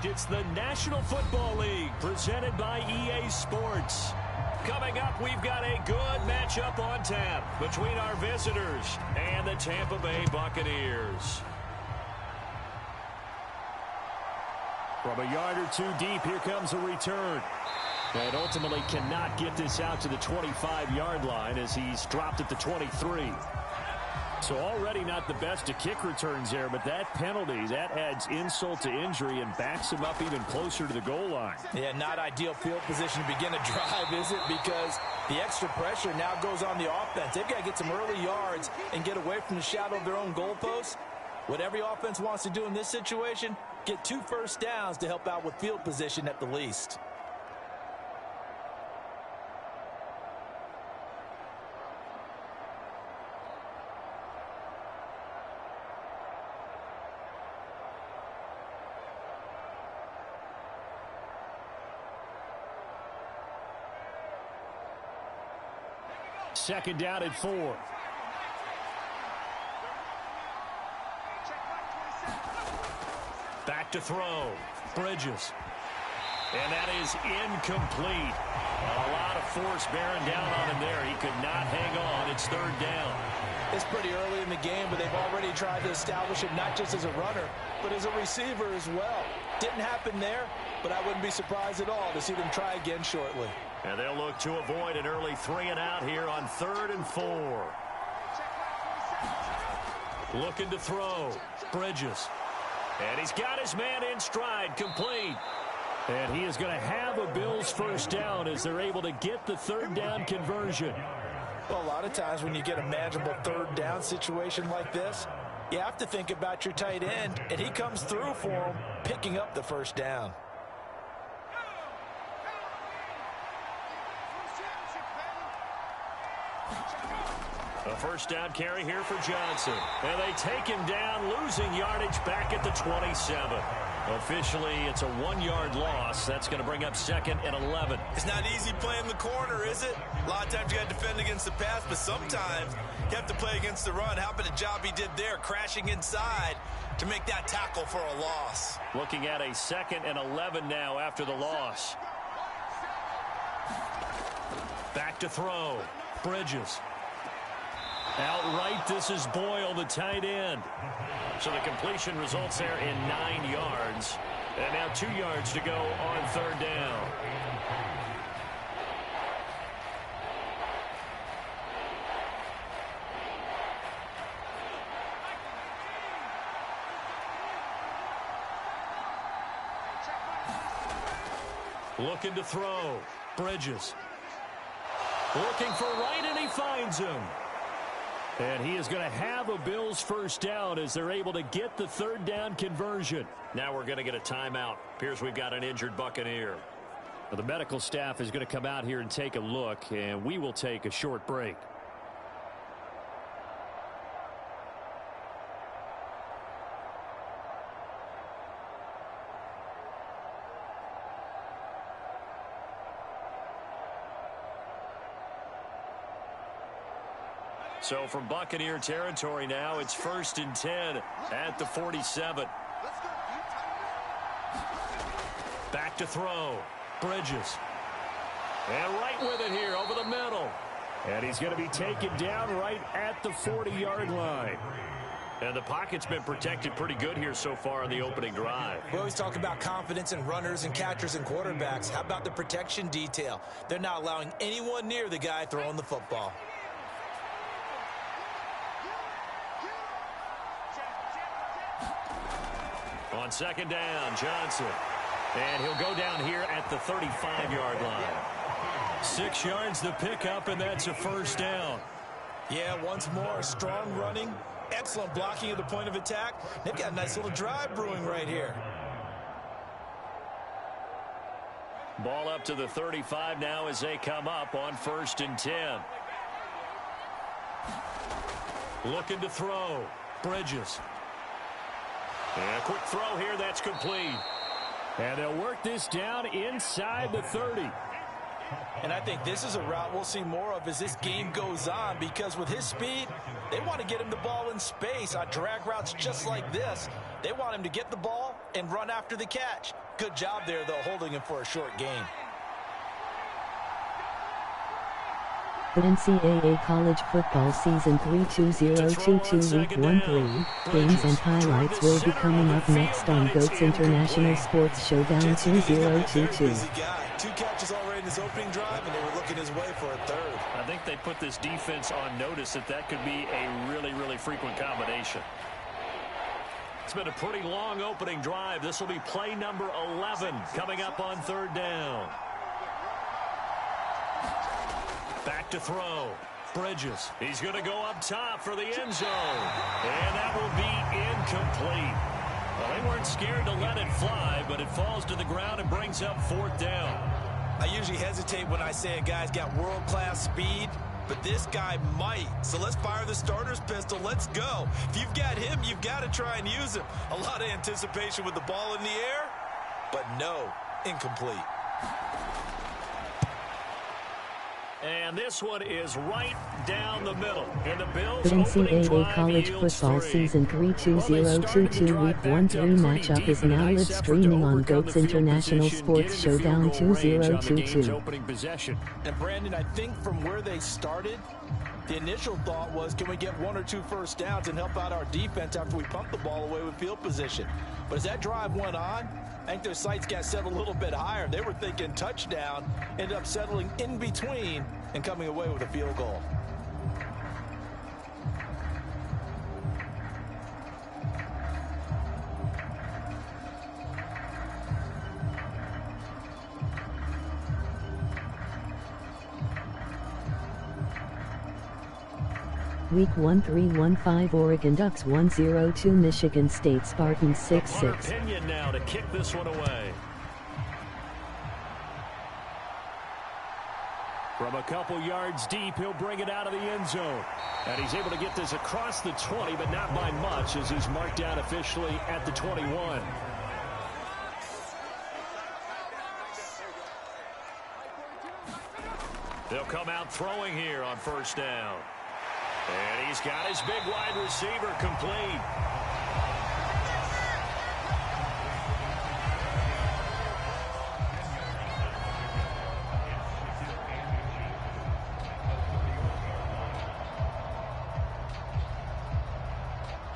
correct. It's the National Football League presented by EA Sports. Coming up, we've got a good matchup on tap between our visitors and the Tampa Bay Buccaneers. From a yard or two deep, here comes a return. And ultimately cannot get this out to the 25-yard line as he's dropped at the 23. So already not the best to kick returns there, but that penalty, that adds insult to injury and backs him up even closer to the goal line. Yeah, not ideal field position to begin a drive, is it? Because the extra pressure now goes on the offense. They've got to get some early yards and get away from the shadow of their own goalposts. What every offense wants to do in this situation, get 2 first downs to help out with field position at the least. Second down at 4. Back to throw. Bridges. And that is incomplete. A lot of force bearing down on him there. He could not hang on. It's third down. It's pretty early in the game, but they've already tried to establish it not just as a runner, but as a receiver as well. Didn't happen there, but I wouldn't be surprised at all to see them try again shortly. And they'll look to avoid an early 3 and out here on 3rd and 4. Looking to throw. Bridges. And he's got his man in stride, complete. And he is going to have a Bills first down as they're able to get the 3rd down conversion. Well, a lot of times when you get a manageable 3rd down situation like this, you have to think about your tight end, and he comes through for him, picking up the first down. A first down carry here for Johnson. And they take him down, losing yardage back at the 27. Officially, it's a 1-yard loss. That's going to bring up 2nd and 11. It's not easy playing the corner, is it? A lot of times you got to defend against the pass, but sometimes you have to play against the run. How about the job he did there, crashing inside to make that tackle for a loss? Looking at a 2nd and 11 now after the loss. Back to throw. Bridges. Outright, this is Boyle, the tight end. So the completion results there in 9 yards. And now 2 yards to go on 3rd down. Looking to throw. Bridges. Looking for right, and he finds him. And he is going to have a Bills first down as they're able to get the 3rd down conversion. Now we're going to get a timeout. Appears we've got an injured Buccaneer. Well, the medical staff is going to come out here and take a look, and we will take a short break. So from Buccaneer territory now, it's 1st and 10 at the 47. Back to throw. Bridges. And right with it here over the middle. And he's going to be taken down right at the 40-yard line. And the pocket's been protected pretty good here so far on the opening drive. We always talk about confidence in runners and catchers and quarterbacks. How about the protection detail? They're not allowing anyone near the guy throwing the football. On 2nd down, Johnson. And he'll go down here at the 35-yard line. 6 yards to pick up, and that's a first down. Yeah, once more, strong running, excellent blocking at the point of attack. They've got a nice little drive brewing right here. Ball up to the 35 now as they come up on 1st and 10. Looking to throw. Bridges. And a quick throw here, that's complete. And they'll work this down inside the 30. And I think this is a route we'll see more of as this game goes on, because with his speed, they want to get him the ball in space on drag routes just like this. They want him to get the ball and run after the catch. Good job there, though, holding him for a short gain. The NCAA college football season 3-2-0-2-2 week 1-3 games and highlights will be coming up next on GOAT's International Sports Showdown 2022. Two catches already in his opening drive, and they were looking his way for a third. I think they put this defense on notice that could be a really, really frequent combination. It's been a pretty long opening drive. This will be play number 11 coming up on third down. Back to throw. Bridges. He's going to go up top for the end zone. And that will be incomplete. Well, they weren't scared to let it fly, but it falls to the ground and brings up fourth down. I usually hesitate when I say a guy's got world-class speed, but this guy might. So let's fire the starter's pistol. Let's go. If you've got him, you've got to try and use him. A lot of anticipation with the ball in the air, but no, incomplete. And this one is right down the middle. And the Bills' The NCAA college yields football 3. season 3-2-0-2-2 week 1-3 matchup is now live streaming on GOAT's International Sports Showdown 2022. And Brandon, I think from where they started, the initial thought was, can we get 1 or 2 first downs and help out our defense after we pump the ball away with field position? But as that drive went on, I think their sights got set a little bit higher. They were thinking touchdown, ended up settling in between and coming away with a field goal. Week 1-3-1-5 Oregon Ducks 1-0 to Michigan State Spartans 6-6. Opinion now to kick this one away. From a couple yards deep, he'll bring it out of the end zone. And he's able to get this across the 20, but not by much, as he's marked down officially at the 21. They'll come out throwing here on first down. And he's got his big wide receiver complete.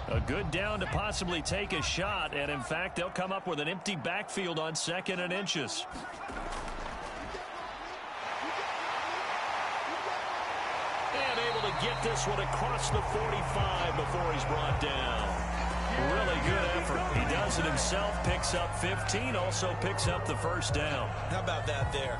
A good down to possibly take a shot, and in fact, they'll come up with an empty backfield on 2nd and inches. And able to get this one across the 45 before he's brought down. Really good effort. He does it himself, picks up 15, also picks up the first down. How about that there?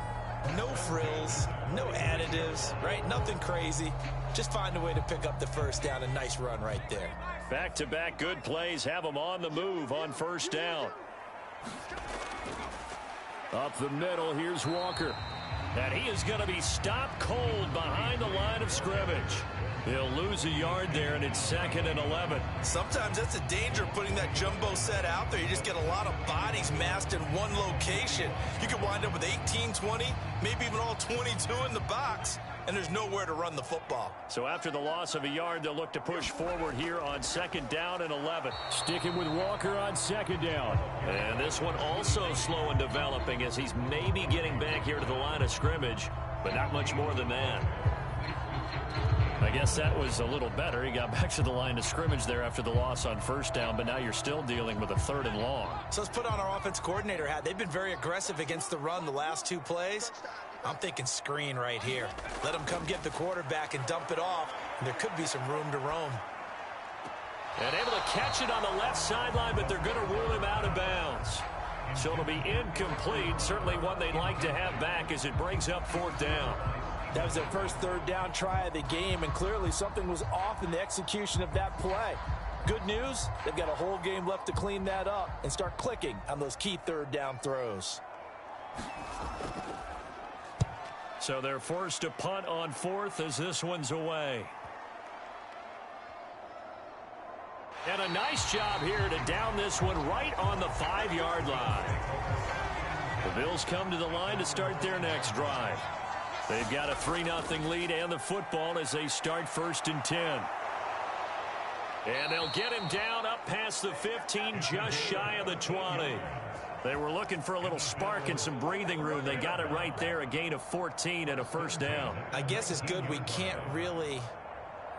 No frills, no additives, right? Nothing crazy. Just find a way to pick up the first down. A nice run right there. Back-to-back good plays have him on the move on first down. Up the middle, here's Walker. And he is going to be stopped cold behind the line of scrimmage. He'll lose a yard there, and it's 2nd and 11. Sometimes that's a danger of putting that jumbo set out there. You just get a lot of bodies massed in one location. You could wind up with 18, 20, maybe even all 22 in the box, and there's nowhere to run the football. So after the loss of a yard, they'll look to push forward here on 2nd down and 11. Sticking with Walker on 2nd down. And this one also slow in developing as he's maybe getting back here to the line of scrimmage, but not much more than that. I guess that was a little better. He got back to the line of scrimmage there after the loss on first down, but now you're still dealing with a 3rd and long. So let's put on our offense coordinator hat. They've been very aggressive against the run the last 2 plays. I'm thinking screen right here. Let them come get the quarterback and dump it off, and there could be some room to roam. And able to catch it on the left sideline, but they're going to rule him out of bounds. So it'll be incomplete. Certainly one they'd like to have back as it brings up 4th down. That was their first 3rd down try of the game, and clearly something was off in the execution of that play. Good news, they've got a whole game left to clean that up and start clicking on those key 3rd down throws. So they're forced to punt on 4th as this one's away. And a nice job here to down this one right on the 5-yard line. The Bills come to the line to start their next drive. They've got a 3-0 lead and the football as they start 1st and 10. And they'll get him down up past the 15, just shy of the 20. They were looking for a little spark and some breathing room. They got it right there, a gain of 14 and a 1st down. I guess it's good we can't really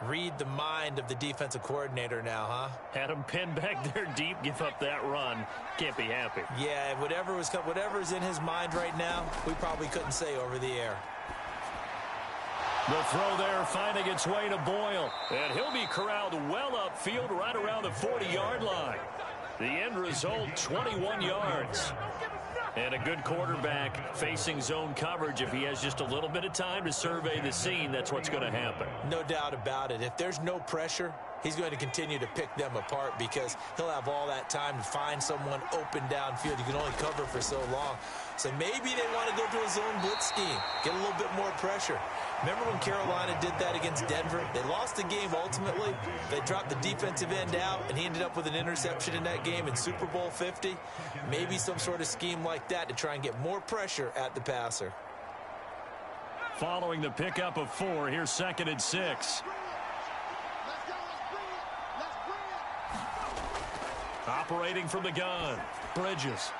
read the mind of the defensive coordinator now, huh? Had him pinned back there deep, give up that run. Can't be happy. Yeah, whatever's in his mind right now, we probably couldn't say over the air. The throw there finding its way to Boyle. And he'll be corralled well upfield right around the 40-yard line. The end result, 21 yards. And a good quarterback facing zone coverage. If he has just a little bit of time to survey the scene, that's what's going to happen. No doubt about it. If there's no pressure, he's going to continue to pick them apart because he'll have all that time to find someone open downfield. You can only cover for so long. So maybe they want to go to a zone blitz scheme, get a little bit more pressure. Remember when Carolina did that against Denver? They lost the game ultimately. They dropped the defensive end out, and he ended up with an interception in that game in Super Bowl 50. Maybe some sort of scheme like that to try and get more pressure at the passer. Following the pickup of 4, here's 2nd and 6. Operating from the gun, Bridges.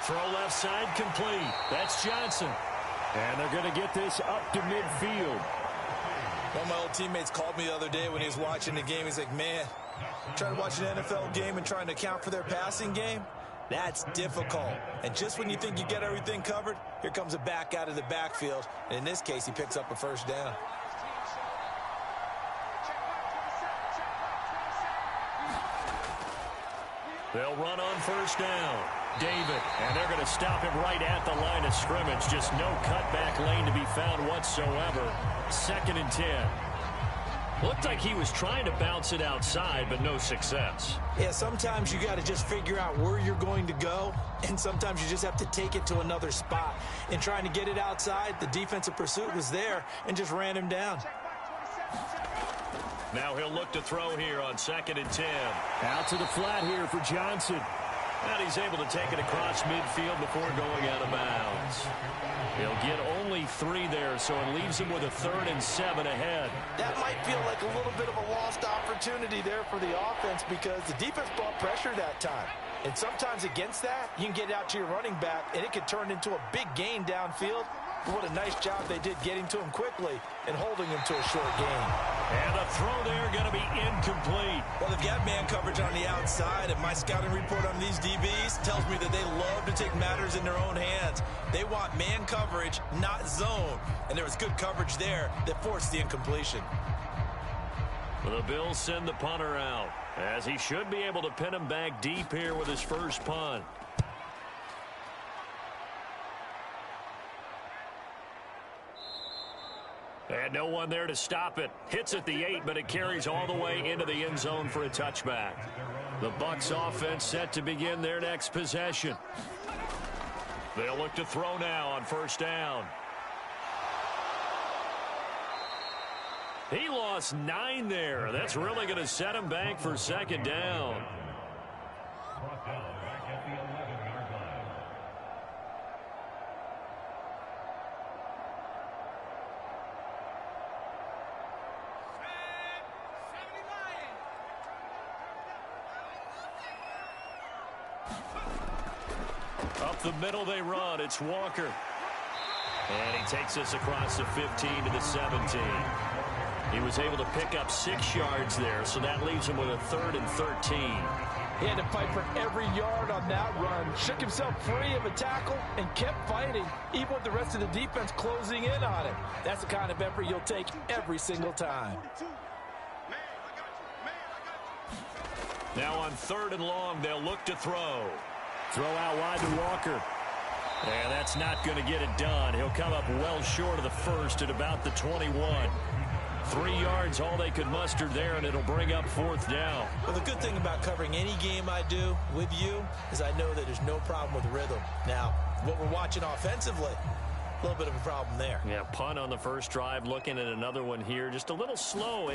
Throw left side complete. That's Johnson. And they're going to get this up to midfield. One of my old teammates called me the other day when he was watching the game. He's like, man, trying to watch an NFL game and trying to account for their passing game, that's difficult. And just when you think you get everything covered, here comes a back out of the backfield. And in this case, he picks up a 1st down. They'll run on 1st down. David, and they're going to stop him right at the line of scrimmage. Just no cutback lane to be found whatsoever. 2nd and 10. Looked like he was trying to bounce it outside, but no success. Yeah, sometimes you got to just figure out where you're going to go, and sometimes you just have to take it to another spot. In trying to get it outside, the defensive pursuit was there and just ran him down. Now he'll look to throw here on 2nd and 10. Out to the flat here for Johnson. And he's able to take it across midfield before going out of bounds. He'll get only 3 there, so it leaves him with a 3rd and 7 ahead. That might feel like a little bit of a lost opportunity there for the offense because the defense brought pressure that time. And sometimes against that, you can get out to your running back, and it could turn into a big gain downfield. But what a nice job they did getting to him quickly and holding him to a short gain. And the throw there going to be incomplete. Well, they've got man coverage on the outside, and my scouting report on these DBs tells me that they love to take matters in their own hands. They want man coverage, not zone. And there was good coverage there that forced the incompletion. The Bills send the punter out, as he should be able to pin him back deep here with his first punt. And no one there to stop it. Hits at the 8, but it carries all the way into the end zone for a touchback. The Bucs offense set to begin their next possession. They'll look to throw now on 1st down. He lost 9 there. That's really going to set him back for 2nd down. Up the middle they run. It's Walker. And he takes this across the 15 to the 17. He was able to pick up 6 yards there, so that leaves him with a 3rd and 13. He had to fight for every yard on that run. Shook himself free of a tackle and kept fighting, even with the rest of the defense closing in on him. That's the kind of effort you'll take every single time. Now on 3rd and long, they'll look to throw. Throw out wide to Walker. And that's not going to get it done. He'll come up well short of the 1st at about the 21. 3 yards, all they could muster there, and it'll bring up 4th down. Well, the good thing about covering any game I do with you is I know that there's no problem with rhythm. Now, what we're watching offensively, A little bit of a problem there. Yeah, punt on the first drive, looking at another one here. Just a little slow.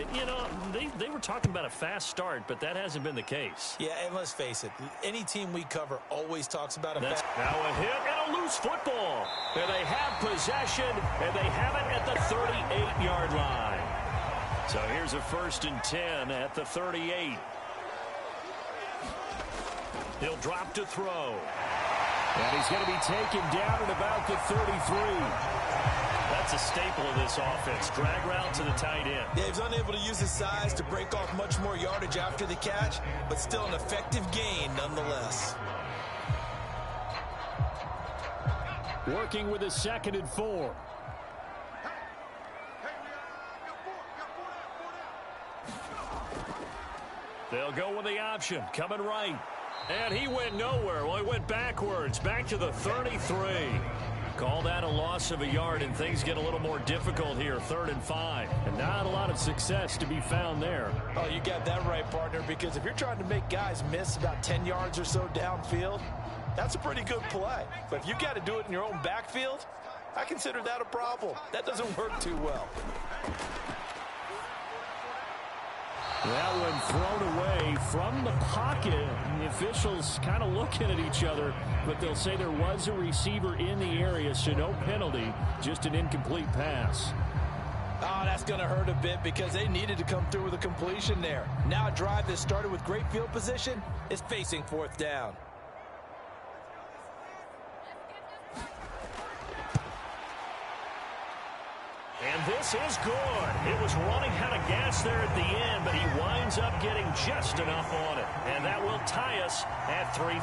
They were talking about a fast start, but that hasn't been the case. Yeah, and let's face it, any team we cover always talks about a fast. Now a hit and a loose football. And they have possession, and they have it at the 38-yard line. So here's a 1st and 10 at the 38. He'll drop to throw. And he's going to be taken down at about the 33. That's a staple of this offense. Drag route to the tight end. Yeah, he's unable to use his size to break off much more yardage after the catch, but still an effective gain nonetheless. Working with a 2nd and 4. They'll go with the option. Coming right. And he went nowhere. Well, he went backwards. Back to the 33. Call that a loss of a yard, and things get a little more difficult here. 3rd and 5. And not a lot of success to be found there. Oh, you got that right, partner, because if you're trying to make guys miss about 10 yards or so downfield, that's a pretty good play. But if you got to do it in your own backfield, I consider that a problem. That doesn't work too well. That one thrown away from the pocket. The officials kind of looking at each other, but they'll say there was a receiver in the area, so no penalty, just an incomplete pass. Oh, that's going to hurt a bit because they needed to come through with a completion there. Now a drive that started with great field position is facing 4th down. And this is good. It was running out of gas there at the end, but he winds up getting just enough on it. And that will tie us at 3-3.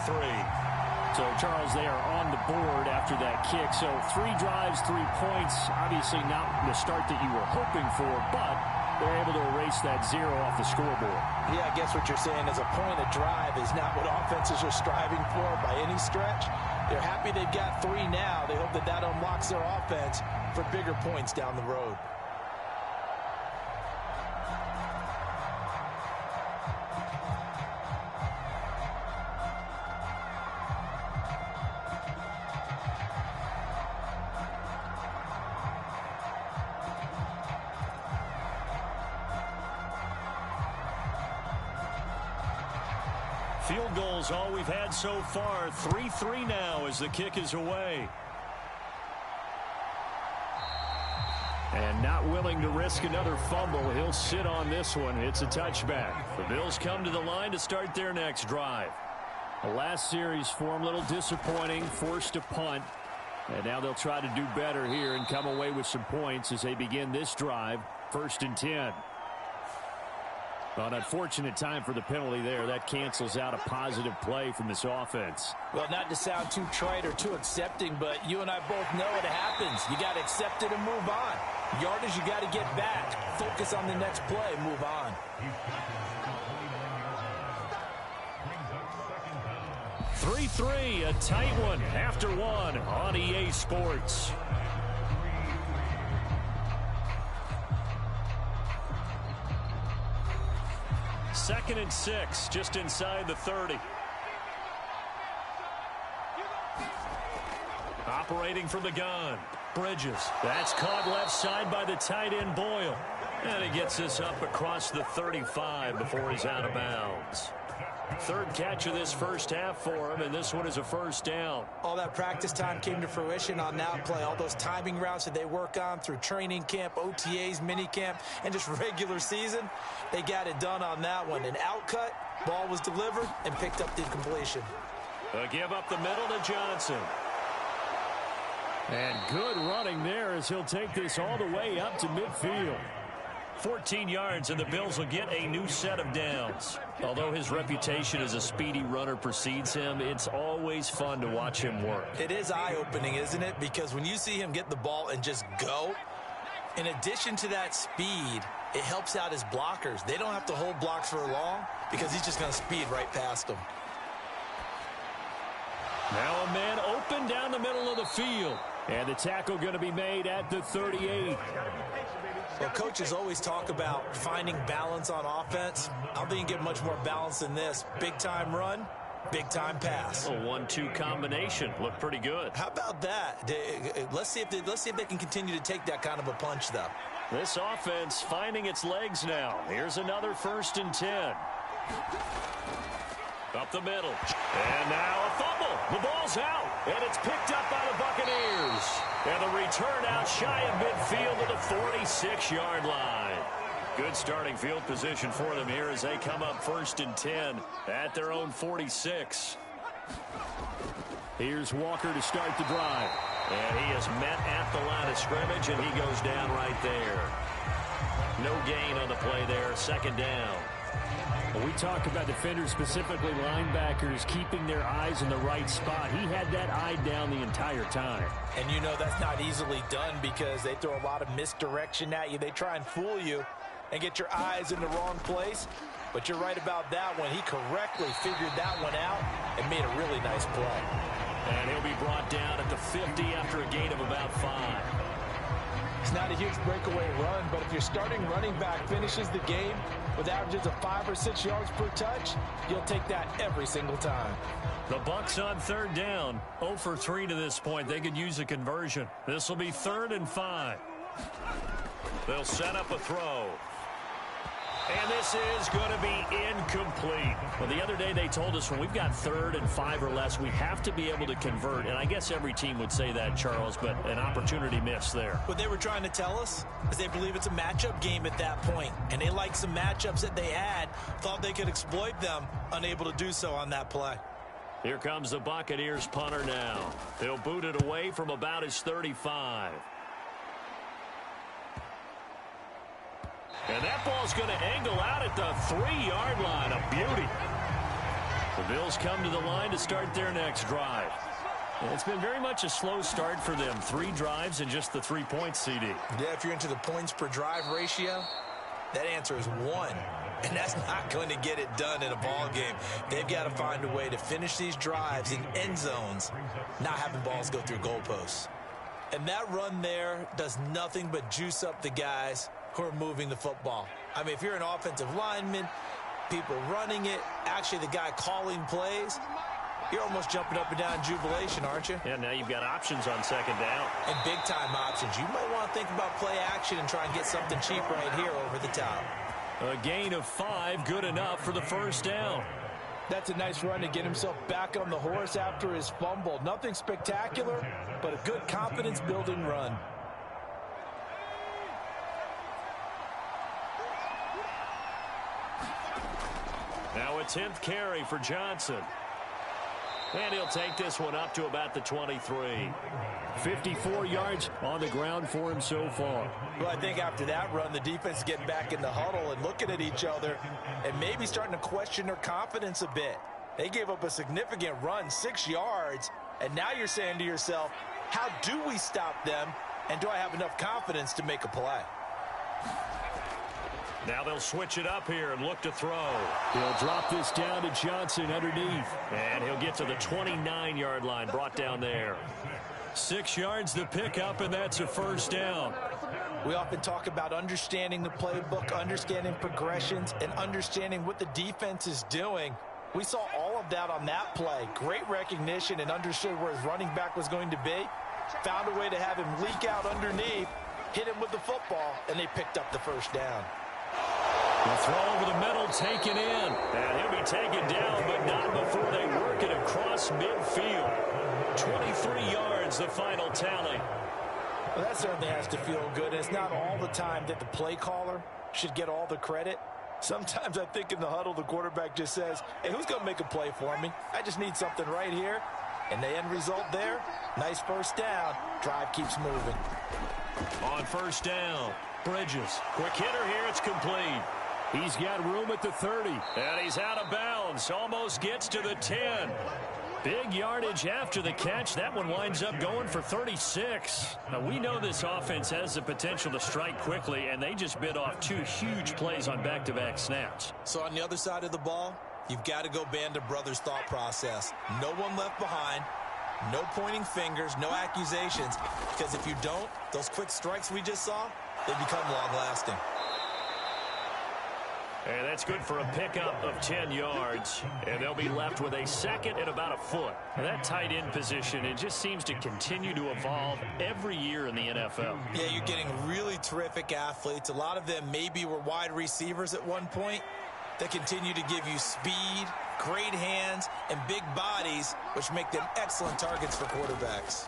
So, Charles, they are on the board after that kick. So 3 drives, 3 points. Obviously not the start that you were hoping for, but they're able to erase that 0 off the scoreboard. Yeah, I guess what you're saying is a point a drive is not what offenses are striving for by any stretch. They're happy they've got 3 now. They hope that that unlocks their offense for bigger points down the road. Field goals all we've had so far. 3-3 now as the kick is away. And not willing to risk another fumble. He'll sit on this one. It's a touchback. The Bills come to the line to start their next drive. The last series for them, a little disappointing. Forced to punt. And now they'll try to do better here and come away with some points as they begin this drive. 1st and 10. An unfortunate time for the penalty there. That cancels out a positive play from this offense. Well, not to sound too trite or too accepting, but you and I both know it happens. You got to accept it and move on. Yardage, you got to get back. Focus on the next play. Move on. 3-3, a tight one after one on EA Sports. Second and 6, just inside the 30. Operating from the gun, Bridges. That's caught left side by the tight end Boyle. And he gets this up across the 35 before he's out of bounds. 3rd catch of this first half for him, and this one is a 1st down. All that practice time came to fruition on that play. All those timing routes that they work on through training camp, OTAs, minicamp, and just regular season, they got it done on that one. An outcut, ball was delivered, and picked up the completion. A give up the middle to Johnson. And good running there as he'll take this all the way up to midfield. 14 yards, and the Bills will get a new set of downs. Although his reputation as a speedy runner precedes him, it's always fun to watch him work. It is eye-opening, isn't it? Because when you see him get the ball and just go, in addition to that speed, it helps out his blockers. They don't have to hold blocks for long because he's just going to speed right past them. Now a man open down the middle of the field. And the tackle going to be made at the 38. Well, coaches always talk about finding balance on offense. I don't think you get much more balance than this. Big-time run, Big-time pass. A 1-2 combination. Looked pretty good. How about that? Let's see if they can continue to take that kind of a punch, though. This offense finding its legs now. Here's another 1st and 10. Up the middle. And now a fumble. The ball's out. And it's picked up by the Buccaneers. And the return out shy of midfield to the 46-yard line. Good starting field position for them here as they come up 1st and 10 at their own 46. Here's Walker to start the drive. And he is met at the line of scrimmage, and he goes down right there. No gain on the play there. 2nd down. Well, we talk about defenders, specifically linebackers, keeping their eyes in the right spot. He had that eye down the entire time. And you know that's not easily done because they throw a lot of misdirection at you. They try and fool you and get your eyes in the wrong place. But you're right about that one. He correctly figured that one out and made a really nice play. And he'll be brought down at the 50 after a gain of about 5. It's not a huge breakaway run, but if your starting running back finishes the game with averages of 5 or 6 yards per touch, you'll take that every single time. The Bucs on 3rd down. 0 for 3 to this point. They could use a conversion. This will be 3rd and 5. They'll set up a throw. And this is going to be incomplete. Well, the other day they told us when we've got 3rd and 5 or less, we have to be able to convert. And I guess every team would say that, Charles, but an opportunity missed there. What they were trying to tell us is they believe it's a matchup game at that point. And they liked some matchups that they had, thought they could exploit them, unable to do so on that play. Here comes the Buccaneers punter now. They'll boot it away from about his 35. And that ball's going to angle out at the 3-yard line. A beauty. The Bills come to the line to start their next drive. And it's been very much a slow start for them. 3 drives and just the 3 points, CD. Yeah, if you're into the points per drive ratio, that answer is 1. And that's not going to get it done in a ball game. They've got to find a way to finish these drives in end zones, not having balls go through goalposts. And that run there does nothing but juice up the guys who are moving the football. I mean, if you're an offensive lineman, people running it, actually the guy calling plays, you're almost jumping up and down in jubilation, aren't you? Yeah, now you've got options on 2nd down. And big-time options. You might want to think about play action and try and get something cheap right here over the top. A gain of 5, good enough for the 1st down. That's a nice run to get himself back on the horse after his fumble. Nothing spectacular, but a good confidence-building run. Now a 10th carry for Johnson. And he'll take this one up to about the 23. 54 yards on the ground for him so far. Well, I think after that run, the defense is getting back in the huddle and looking at each other and maybe starting to question their confidence a bit. They gave up a significant run, 6 yards, and now you're saying to yourself, how do we stop them, and do I have enough confidence to make a play? Now they'll switch it up here and look to throw. He'll drop this down to Johnson underneath. And he'll get to the 29-yard line, brought down there. 6 yards the pickup, and that's a 1st down. We often talk about understanding the playbook, understanding progressions, and understanding what the defense is doing. We saw all of that on that play. Great recognition and understood where his running back was going to be. Found a way to have him leak out underneath, hit him with the football, and they picked up the 1st down. The throw over the middle taken in. And he'll be taken down, but not before they work it across midfield. 23 yards, the final tally. Well, that certainly has to feel good. It's not all the time that the play caller should get all the credit. Sometimes I think in the huddle, the quarterback just says, hey, who's going to make a play for me? I just need something right here. And the end result there, nice 1st down. Drive keeps moving. On 1st down, Bridges. Quick hitter here, it's complete. He's got room at the 30. And he's out of bounds. Almost gets to the 10. Big yardage after the catch. That one winds up going for 36. Now, we know this offense has the potential to strike quickly, and they just bit off 2 huge plays on back-to-back snaps. So on the other side of the ball, you've got to go Band of Brothers thought process. No one left behind. No pointing fingers, no accusations. Because if you don't, those quick strikes we just saw, they become long-lasting. And that's good for a pickup of 10 yards. And they'll be left with a second and about a foot. And that tight end position, it just seems to continue to evolve every year in the NFL. Yeah, you're getting really terrific athletes. A lot of them maybe were wide receivers at one point. They continue to give you speed, great hands, and big bodies, which make them excellent targets for quarterbacks.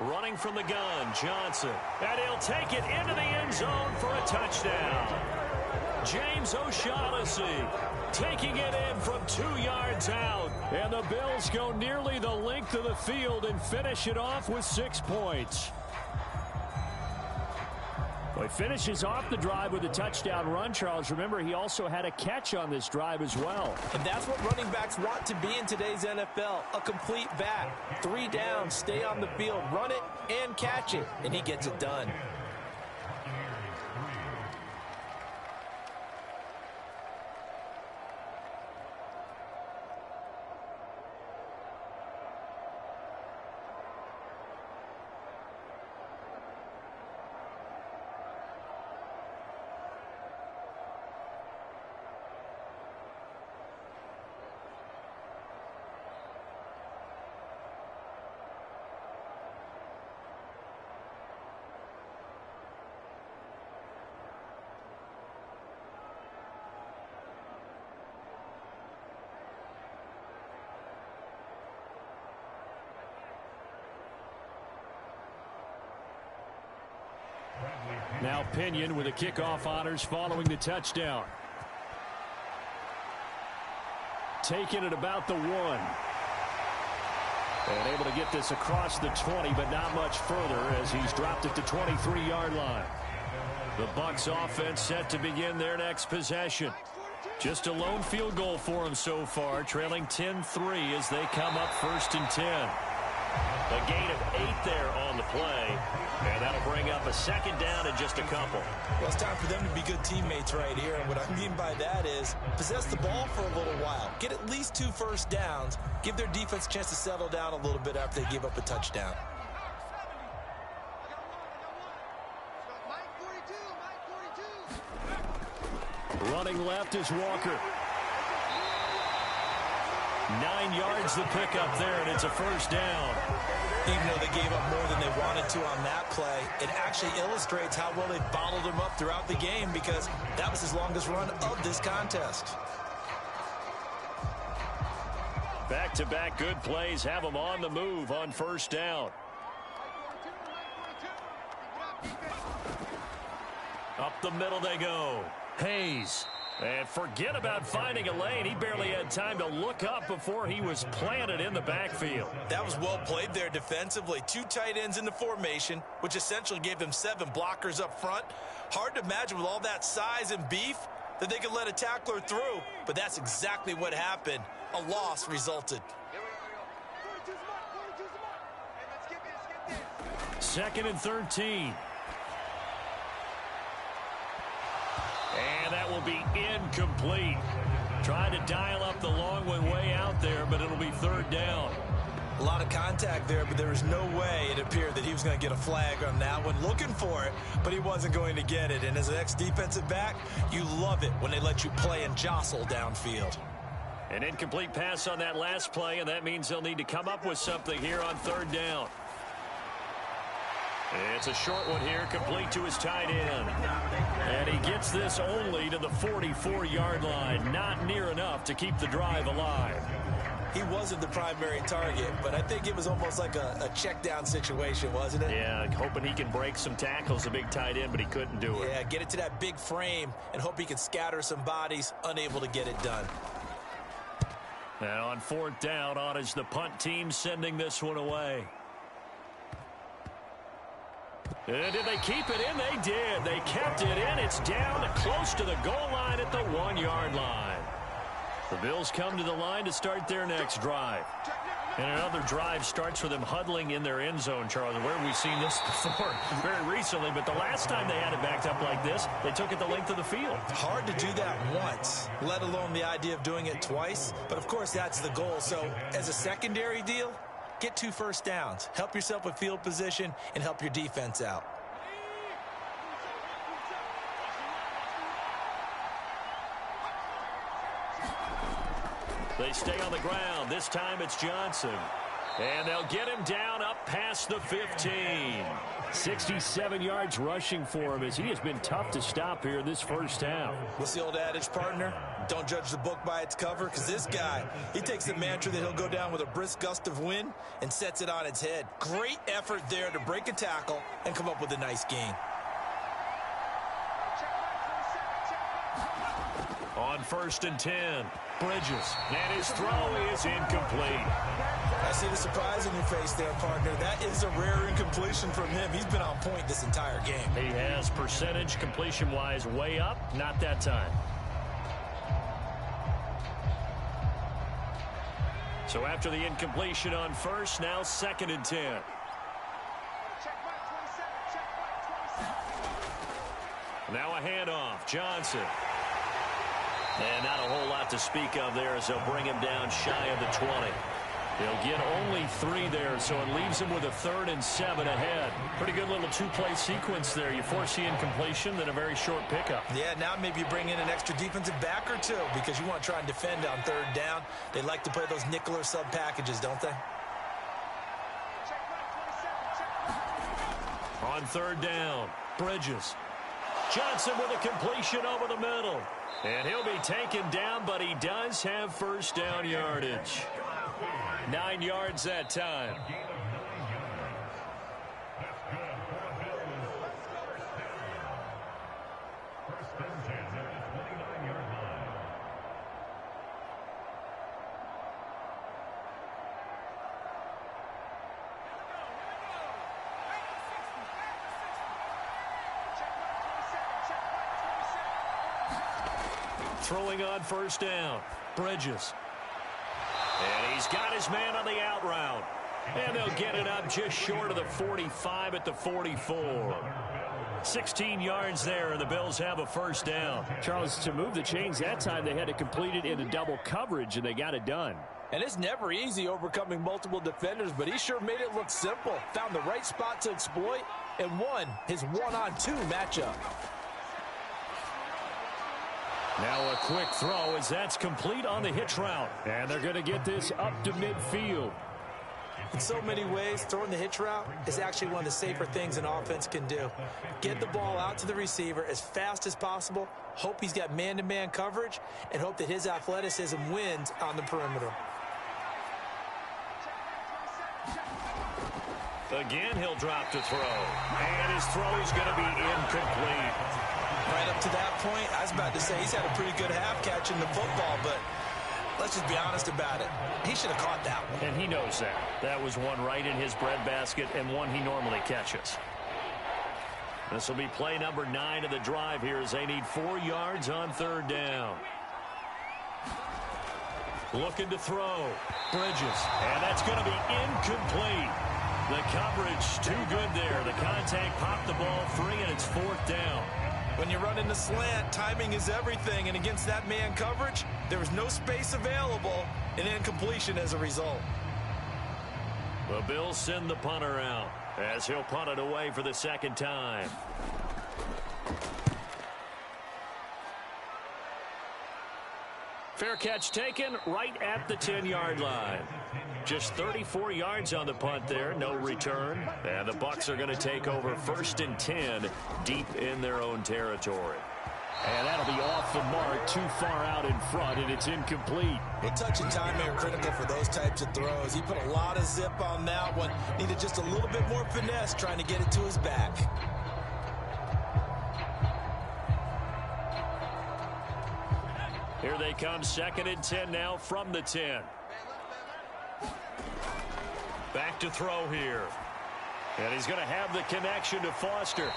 Running from the gun, Johnson. And he'll take it into the end zone for a touchdown. James O'Shaughnessy taking it in from 2 yards out. And the Bills go nearly the length of the field and finish it off with 6 points. Well, he finishes off the drive with a touchdown run, Charles. Remember, he also had a catch on this drive as well. And that's what running backs want to be in today's NFL, a complete back. 3 downs, stay on the field, run it, and catch it, and he gets it done. Now Pinion with the kickoff honors following the touchdown. Taking it about the 1. And able to get this across the 20, but not much further as he's dropped it to 23-yard line. The Bucs offense set to begin their next possession. Just a lone field goal for them so far, trailing 10-3 as they come up 1st and 10. A gain of 8 there on the play, and that'll bring up a 2nd down and just a couple. Well, it's time for them to be good teammates right here, and what I mean by that is possess the ball for a little while, get at least 2 first downs, give their defense a chance to settle down a little bit after they give up a touchdown. Running left is Walker. 9 yards the pickup there, and it's a 1st down. Even though they gave up more than they wanted to on that play, it actually illustrates how well they bottled him up throughout the game because that was his longest run of this contest. Back-to-back good plays have them on the move on 1st down. Up the middle they go. Hayes. And forget about finding a lane. He barely had time to look up before he was planted in the backfield. That was well played there defensively. 2 tight ends in the formation, which essentially gave them 7 blockers up front. Hard to imagine with all that size and beef that they could let a tackler through, but that's exactly what happened. A loss resulted. 2nd and 13. And that will be incomplete. Trying to dial up the long one way out there, but it'll be 3rd down. A lot of contact there, but there was no way it appeared that he was going to get a flag on that one. Looking for it, but he wasn't going to get it. And as an ex-defensive back, you love it when they let you play and jostle downfield. An incomplete pass on that last play, and that means they'll need to come up with something here on 3rd down. It's a short one here, complete to his tight end. And he gets this only to the 44-yard line. Not near enough to keep the drive alive. He wasn't the primary target, but I think it was almost like a check down situation, wasn't it? Yeah, hoping he can break some tackles, a big tight end, but he couldn't do it. Yeah, get it to that big frame and hope he can scatter some bodies, unable to get it done. And on 4th down, on is the punt team sending this one away. And did they keep it in? They did. They kept it in. It's down close to the goal line at the 1-yard line. The Bills come to the line to start their next drive. And another drive starts with them huddling in their end zone, Charlie. Where have we seen this before? Very recently, but the last time they had it backed up like this, they took it the length of the field. Hard to do that once, let alone the idea of doing it twice. But, of course, that's the goal. So, as a secondary deal, get 2 first downs. Help yourself with field position and help your defense out. They stay on the ground. This time it's Johnson. And they'll get him down up past the 15. 67 yards rushing for him as he has been tough to stop here in this first half. What's the old adage, partner? Don't judge the book by its cover, because this guy, he takes the mantra that he'll go down with a brisk gust of wind and sets it on its head. Great effort there to break a tackle and come up with a nice gain. On 1st and 10, Bridges, and his throw is incomplete. I see the surprise in your face there, partner. That is a rare incompletion from him. He's been on point this entire game. He has percentage completion-wise way up, not that time. So after the incompletion on 1st, now 2nd and 10. Now a handoff, Johnson. And not a whole lot to speak of there as they'll bring him down shy of the 20. They'll get only 3 there, so it leaves him with a 3rd and 7 ahead. Pretty good little 2-play sequence there. You force the incompletion, then a very short pickup. Yeah, now maybe you bring in an extra defensive back or two because you want to try and defend on 3rd down. They like to play those nickel or sub packages, don't they? On 3rd down, Bridges. Johnson with a completion over the middle. And he'll be taken down, but he does have 1st down yardage. 9 yards that time. Throwing on 1st down, Bridges. And he's got his man on the out route. And they'll get it up just short of the 45 at the 44. 16 yards there, and the Bills have a 1st down. Charles, to move the chains that time, they had to complete it in a double coverage, and they got it done. And it's never easy overcoming multiple defenders, but he sure made it look simple. Found the right spot to exploit and won his 1-on-2 matchup. Now a quick throw as that's complete on the hitch route. And they're going to get this up to midfield. In so many ways, throwing the hitch route is actually one of the safer things an offense can do. Get the ball out to the receiver as fast as possible, hope he's got man-to-man coverage, and hope that his athleticism wins on the perimeter. Again, he'll drop to throw. And his throw is going to be incomplete. Right up to that point, I was about to say he's had a pretty good half catching the football, but let's just be honest about it. He should have caught that one. And he knows that. That was one right in his breadbasket and one he normally catches. This will be play number 9 of the drive here as they need 4 yards on 3rd down. Looking to throw. Bridges. And that's going to be incomplete. The coverage too good there. The contact popped the ball free, and it's 4th down. When you run in the slant, timing is everything, and against that man coverage, there was no space available, and incompletion as a result. The Bills send the punter out as he'll punt it away for the 2nd time. Fair catch taken right at the 10-yard line. Just 34 yards on the punt there, no return. And the Bucs are going to take over 1st and 10 deep in their own territory. And that'll be off the mark, too far out in front, and it's incomplete. Well, touch and timing are critical for those types of throws. He put a lot of zip on that one. Needed just a little bit more finesse trying to get it to his back. Here they come, 2nd and 10 now from the 10. Back to throw here. And he's going to have the connection to Foster.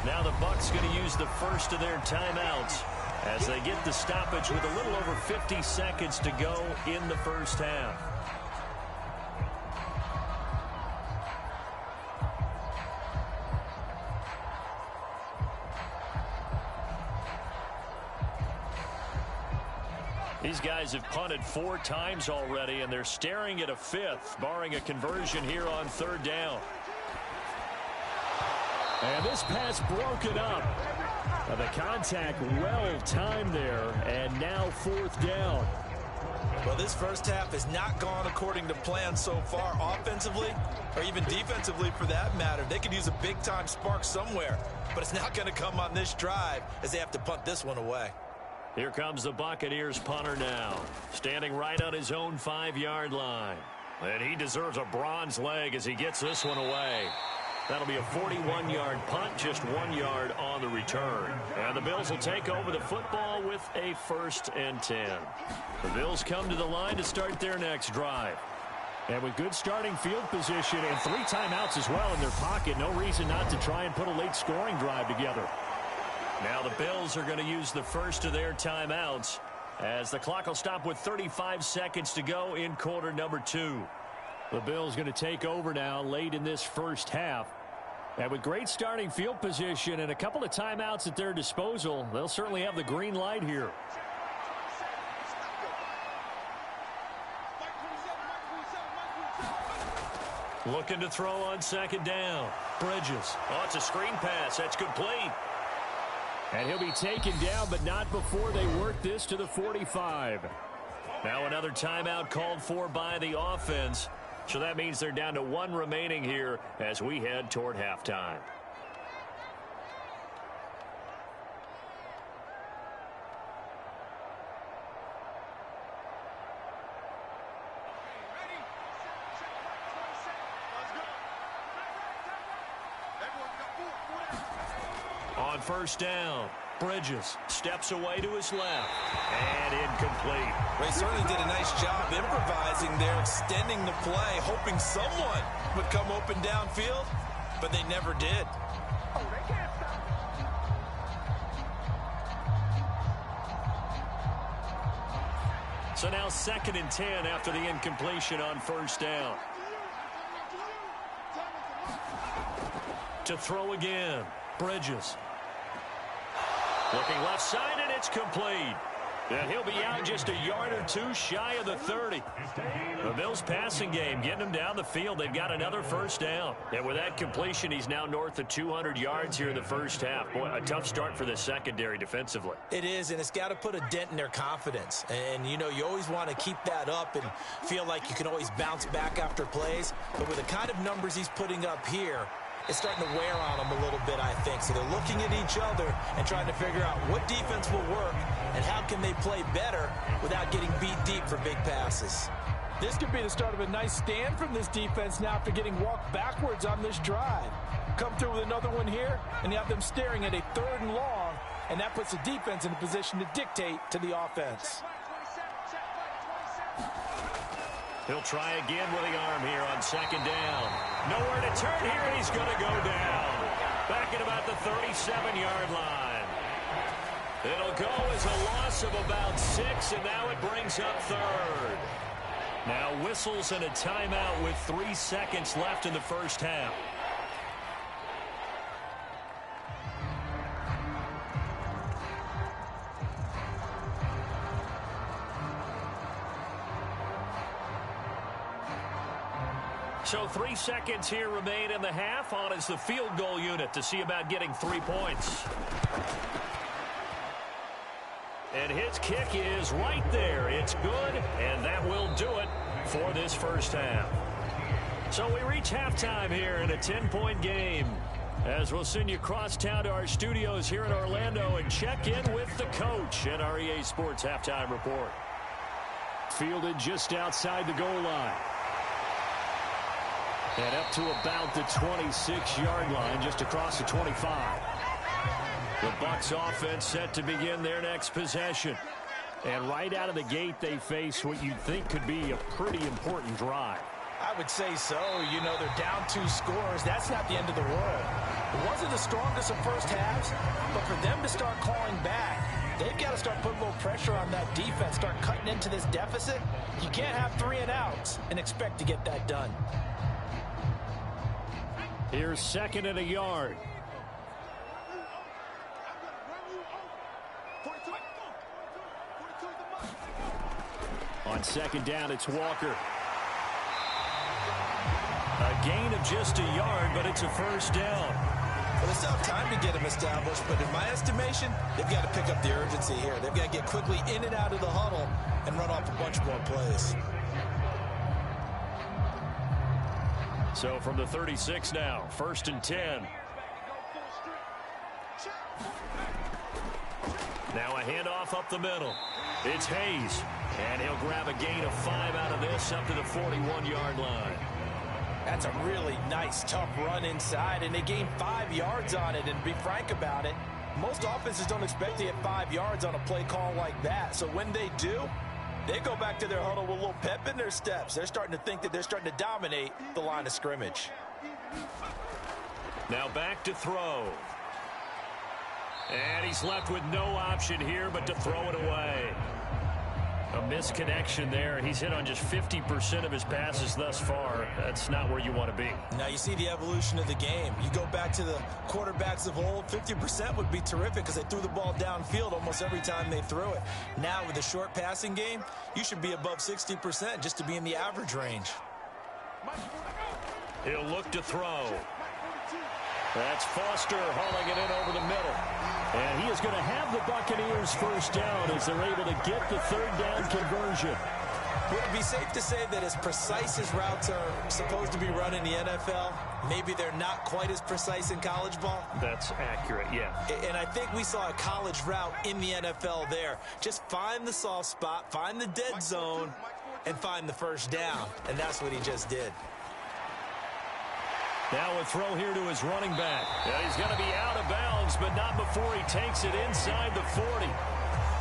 Now the Bucs going to use the first of their timeouts as they get the stoppage with a little over 50 seconds to go in the first half. These guys have punted 4 times already, and they're staring at a 5th, barring a conversion here on 3rd down. And this pass broken up. The contact well timed there, and now 4th down. Well, this first half has not gone according to plan so far, offensively or even defensively for that matter. They could use a big-time spark somewhere, but it's not going to come on this drive as they have to punt this one away. Here comes the Buccaneers punter now, standing right on his own 5-yard line. And he deserves a bronze leg as he gets this one away. That'll be a 41-yard punt, just 1 yard on the return. And the Bills will take over the football with a 1st and 10. The Bills come to the line to start their next drive. And with good starting field position and 3 timeouts as well in their pocket, no reason not to try and put a late scoring drive together. Now the Bills are going to use the first of their timeouts as the clock will stop with 35 seconds to go in quarter number 2. The Bills going to take over now late in this first half. And with great starting field position and a couple of timeouts at their disposal, they'll certainly have the green light here. Looking to throw on 2nd down. Bridges. Oh, it's a screen pass. That's complete. And he'll be taken down, but not before they work this to the 45. Now another timeout called for by the offense. So that means they're down to 1 remaining here as we head toward halftime. On 1st down, Bridges steps away to his left and incomplete. They certainly did a nice job improvising there, extending the play, hoping someone would come open downfield, but they never did. So now 2nd and 10 after the incompletion on 1st down. To throw again, Bridges. Looking left side, and it's complete. And he'll be out just a yard or 2 shy of the 30. The Bills passing game getting them down the field. They've got another 1st down. And with that completion, he's now north of 200 yards here in the first half. Boy, a tough start for the secondary defensively. It is, and it's got to put a dent in their confidence. And, you know, you always want to keep that up and feel like you can always bounce back after plays. But with the kind of numbers he's putting up here, it's starting to wear on them a little bit, I think. So they're looking at each other and trying to figure out what defense will work and how can they play better without getting beat deep for big passes. This could be the start of a nice stand from this defense now after getting walked backwards on this drive. Come through with another one here, and you have them staring at a 3rd and long, and that puts the defense in a position to dictate to the offense. He'll try again with the arm here on 2nd down. Nowhere to turn here, and he's going to go down. Back at about the 37-yard line. It'll go as a loss of about 6, and now it brings up 3rd. Now whistles and a timeout with 3 seconds left in the first half. So 3 seconds here remain in the half. On is the field goal unit to see about getting 3 points. And his kick is right there. It's good, and that will do it for this first half. So we reach halftime here in a 10-point game, as we'll send you across town to our studios here in Orlando and check in with the coach at our EA Sports Halftime Report. Fielded just outside the goal line. And up to about the 26-yard line, just across the 25. The Bucs offense set to begin their next possession. And right out of the gate, they face what you'd think could be a pretty important drive. I would say so. You know, they're down 2 scores. That's not the end of the world. It wasn't the strongest of first halves, but for them to start calling back, they've got to start putting a little pressure on that defense, start cutting into this deficit. You can't have 3 and outs and expect to get that done. Here's 2nd and a yard. On 2nd down, it's Walker. A gain of just a yard, but it's a 1st down. Well, they still have time to get him established, but in my estimation, they've got to pick up the urgency here. They've got to get quickly in and out of the huddle and run off a bunch more plays. So from the 36 now, 1st and 10. Now a handoff up the middle. It's Hayes, and he'll grab a gain of 5 out of this up to the 41-yard line. That's a really nice, tough run inside, and they gained 5 yards on it. And to be frank about it, most offenses don't expect to get 5 yards on a play call like that. So when they do, they go back to their huddle with a little pep in their steps. They're starting to think that they're starting to dominate the line of scrimmage. Now back to throw. And he's left with no option here but to throw it away. A misconnection there. He's hit on just 50% of his passes thus far. That's not where you want to be. Now you see the evolution of the game. You go back to the quarterbacks of old, 50% would be terrific because they threw the ball downfield almost every time they threw it. Now with the short passing game, you should be above 60% just to be in the average range. He'll look to throw. That's Foster hauling it in over the middle. And he is going to have the Buccaneers first down as they're able to get the 3rd down conversion. Would it be safe to say that as precise as routes are supposed to be run in the NFL, maybe they're not quite as precise in college ball? That's accurate, yeah. And I think we saw a college route in the NFL there. Just find the soft spot, find the dead zone, and find the first down. And that's what he just did. Now a throw here to his running back. Yeah, he's going to be out of bounds, but not before he takes it inside the 40.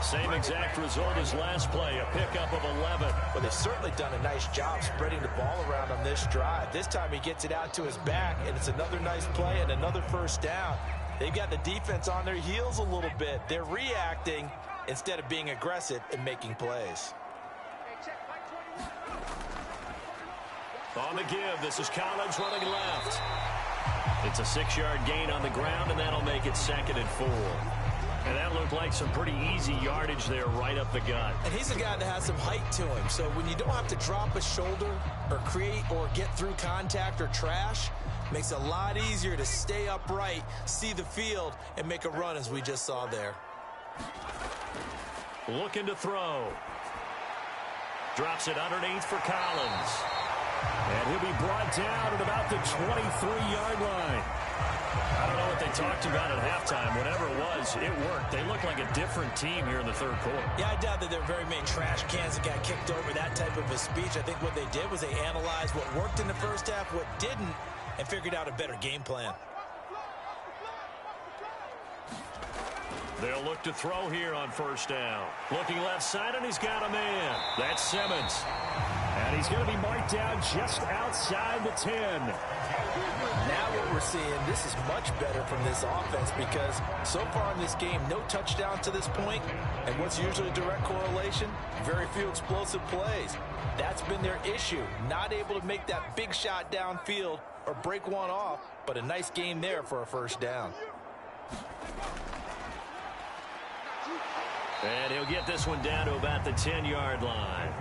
Same exact result as last play, a pickup of 11. Well, they've certainly done a nice job spreading the ball around on this drive. This time he gets it out to his back, and it's another nice play and another first down. They've got the defense on their heels a little bit. They're reacting instead of being aggressive and making plays. On the give, this is Collins running left. It's a 6-yard gain on the ground, and that'll make it 2nd and 4. And that looked like some pretty easy yardage there right up the gut. And he's a guy that has some height to him. So when you don't have to drop a shoulder or create or get through contact or trash, makes it a lot easier to stay upright, see the field, and make a run as we just saw there. Looking to throw. Drops it underneath for Collins. And he'll be brought down at about the 23-yard line. I don't know what they talked about at halftime. Whatever it was, it worked. They look like a different team here in the 3rd quarter. Yeah, I doubt that there were very many trash cans that got kicked over, that type of a speech. I think what they did was they analyzed what worked in the first half, what didn't, and figured out a better game plan. They'll look to throw here on 1st down. Looking left side, and he's got a man. That's Simmons. And he's going to be marked down just outside the 10. Now what we're seeing, this is much better from this offense because so far in this game, no touchdown to this point, and what's usually a direct correlation, very few explosive plays. That's been their issue, not able to make that big shot downfield or break one off, but a nice gain there for a first down. And he'll get this one down to about the 10-yard line.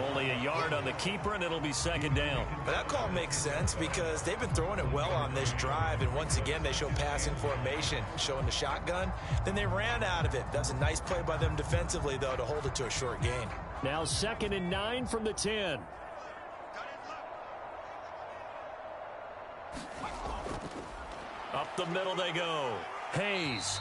Only a yard on the keeper, and it'll be 2nd down. But that call makes sense because they've been throwing it well on this drive, and once again, they show passing formation, showing the shotgun. Then they ran out of it. That's a nice play by them defensively, though, to hold it to a short gain. Now 2nd and 9 from the 10. Up the middle they go. Hayes.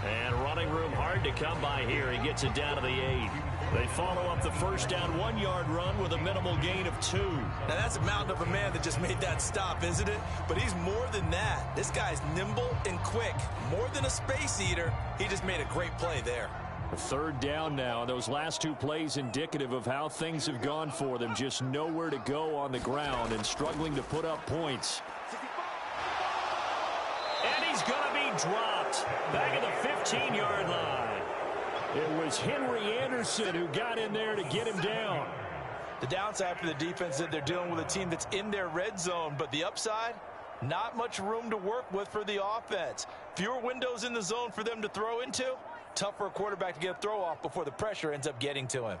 And running room hard to come by here. He gets it down to the 8. They follow up the first down 1-yard run with a minimal gain of 2. Now that's a mountain of a man that just made that stop, isn't it? But he's more than that. This guy's nimble and quick. More than a space eater. He just made a great play there. 3rd down now. Those last 2 plays indicative of how things have gone for them. Just nowhere to go on the ground and struggling to put up points. And he's going to be dropped back at the 15-yard line. It was Henry Anderson who got in there to get him down. The downside for the defense is that they're dealing with a team that's in their red zone, but the upside, not much room to work with for the offense. Fewer windows in the zone for them to throw into. Tough for a quarterback to get a throw off before the pressure ends up getting to him.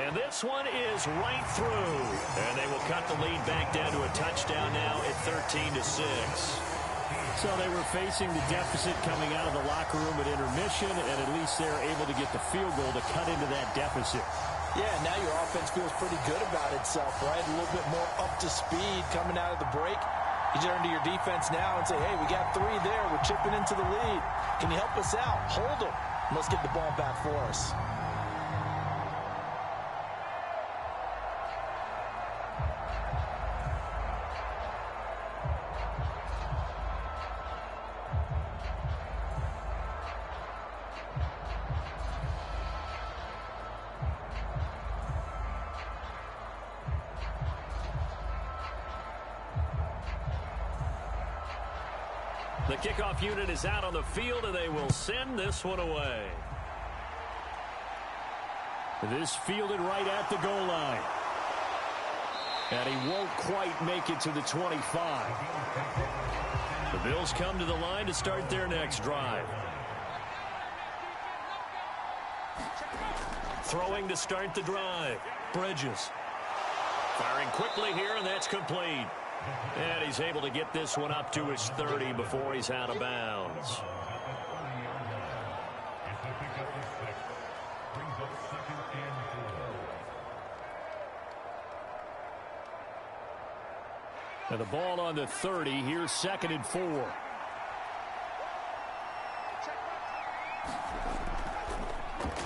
And this one is right through. And they will cut the lead back down to a touchdown now at 13-6. So they were facing the deficit coming out of the locker room at intermission, and at least they're able to get the field goal to cut into that deficit. Yeah, now your offense feels pretty good about itself, right? A little bit more up to speed coming out of the break. You turn to your defense now and say, hey, we got 3 there. We're chipping into the lead. Can you help us out? Hold them. Let's get the ball back for us. The kickoff unit is out on the field, and they will send this one away. This fielded right at the goal line. And he won't quite make it to the 25. The Bills come to the line to start their next drive. Throwing to start the drive. Bridges. Firing quickly here, and that's complete. And he's able to get this one up to his 30 before he's out of bounds. And the ball on the 30. Here's 2nd and 4.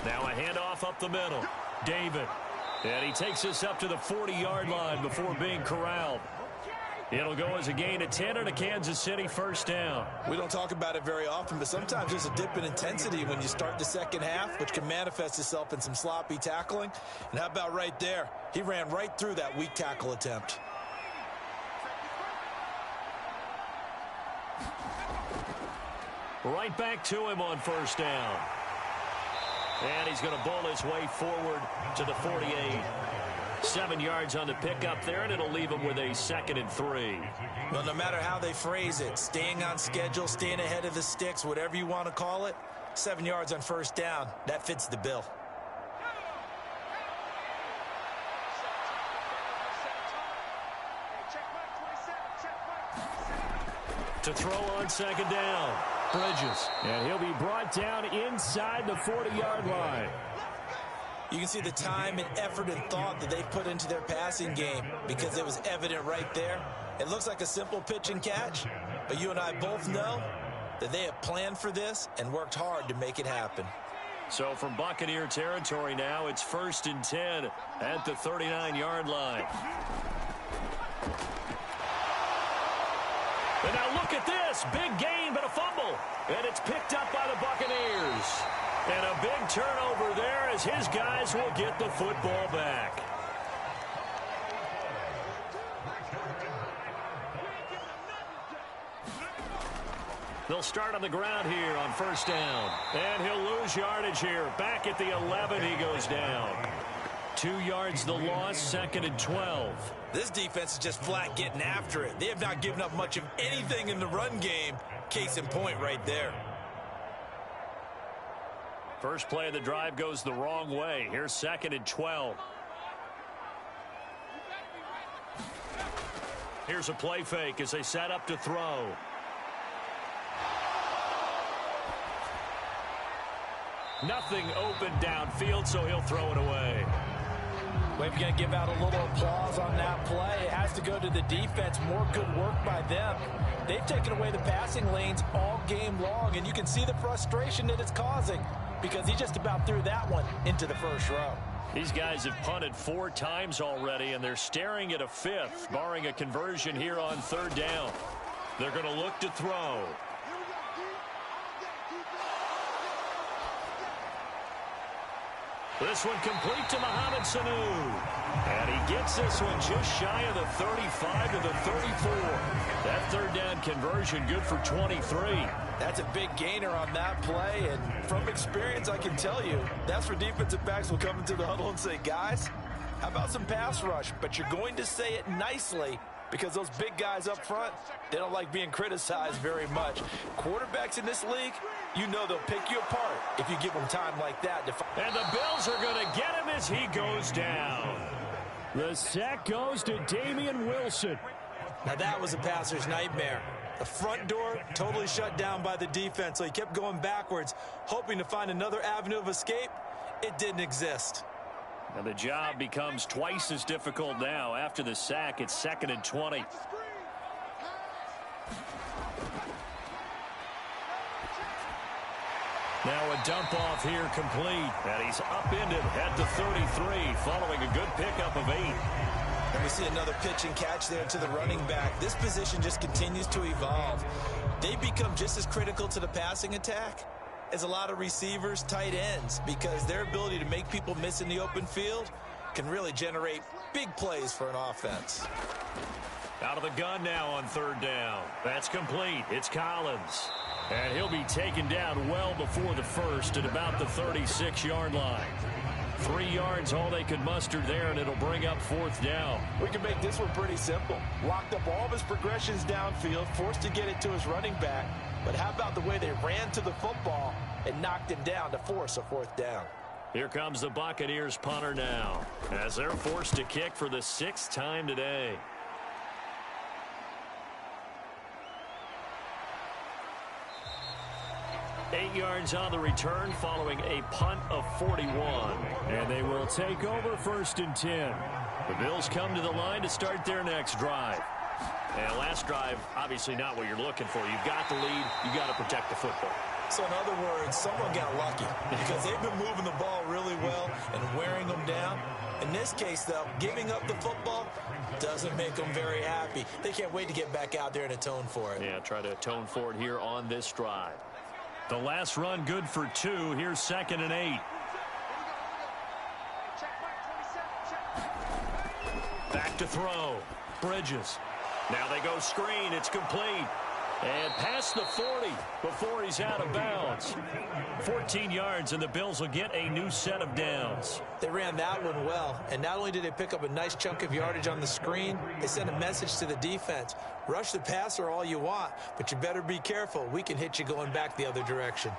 Now a handoff up the middle. David. And he takes us up to the 40-yard line before being corralled. It'll go as a gain of 10 and a Kansas City first down. We don't talk about it very often, but sometimes there's a dip in intensity when you start the second half, which can manifest itself in some sloppy tackling. And how about right there? He ran right through that weak tackle attempt. Right back to him on first down. And he's going to bowl his way forward to the 48. 7 yards on the pickup there, and it'll leave him with a 2nd and 3. Well, no matter how they phrase it, staying on schedule, staying ahead of the sticks, whatever you want to call it, 7 yards on first down, that fits the bill. To throw on 2nd down. Bridges. And he'll be brought down inside the 40-yard line. You can see the time and effort and thought that they've put into their passing game because it was evident right there. It looks like a simple pitch and catch, but you and I both know that they have planned for this and worked hard to make it happen. So from Buccaneer territory now, it's 1st and 10 at the 39-yard line. And now look at this. Big gain, but a fumble. And it's picked up by the Buccaneers. And a big turnover there as his guys will get the football back. They'll start on the ground here on first down. And he'll lose yardage here. Back at the 11, he goes down. 2 yards the loss, 2nd and 12. This defense is just flat getting after it. They have not given up much of anything in the run game. Case in point right there. First play of the drive goes the wrong way. Here's 2nd and 12. Here's a play fake as they set up to throw. Nothing open downfield, so he'll throw it away. Well, if you're going to give out a little applause on that play, it has to go to the defense. More good work by them. They've taken away the passing lanes all game long, and you can see the frustration that it's causing because he just about threw that one into the first row. These guys have punted 4 times already, and they're staring at a 5th, barring a conversion here on 3rd down. They're going to look to throw. This one complete to Mohamed Sanu. And he gets this one just shy of the 35 to the 34. That 3rd down conversion good for 23. That's a big gainer on that play, and from experience, I can tell you, that's where defensive backs will come into the huddle and say, guys, how about some pass rush? But you're going to say it nicely because those big guys up front, they don't like being criticized very much. Quarterbacks in this league, you know they'll pick you apart if you give them time like that. And the Bills are going to get him as he goes down. The sack goes to Damian Wilson. Now that was a passer's nightmare. The front door totally shut down by the defense, so he kept going backwards, hoping to find another avenue of escape. It didn't exist. And the job becomes twice as difficult now. After the sack, it's 2nd and 20. Now a dump off here complete. And he's upended at the 33 following a good pickup of 8. And we see another pitch and catch there to the running back. This position just continues to evolve. They become just as critical to the passing attack as a lot of receivers, tight ends, because their ability to make people miss in the open field can really generate big plays for an offense. Out of the gun now on 3rd down. That's complete. It's Collins. And he'll be taken down well before the first at about the 36-yard line. 3 yards, all they could muster there, and it'll bring up 4th down. We can make this one pretty simple. Locked up all of his progressions downfield, forced to get it to his running back. But how about the way they ran to the football and knocked him down to force a 4th down? Here comes the Buccaneers punter now, as they're forced to kick for the 6th time today. Eight yards on the return following a punt of 41. And they will take over 1st and 10. The Bills come to the line to start their next drive. And last drive, obviously not what you're looking for. You've got the lead. You've got to protect the football. So in other words, someone got lucky because they've been moving the ball really well and wearing them down. In this case, though, giving up the football doesn't make them very happy. They can't wait to get back out there and atone for it. Yeah, try to atone for it here on this drive. The last run good for 2. Here's 2nd and 8. Back to throw. Bridges. Now they go screen. It's complete. And past the 40 before he's out of bounds. 14 yards, and the Bills will get a new set of downs. They ran that one well, and not only did they pick up a nice chunk of yardage on the screen, they sent a message to the defense. Rush the passer all you want, but you better be careful. We can hit you going back the other direction.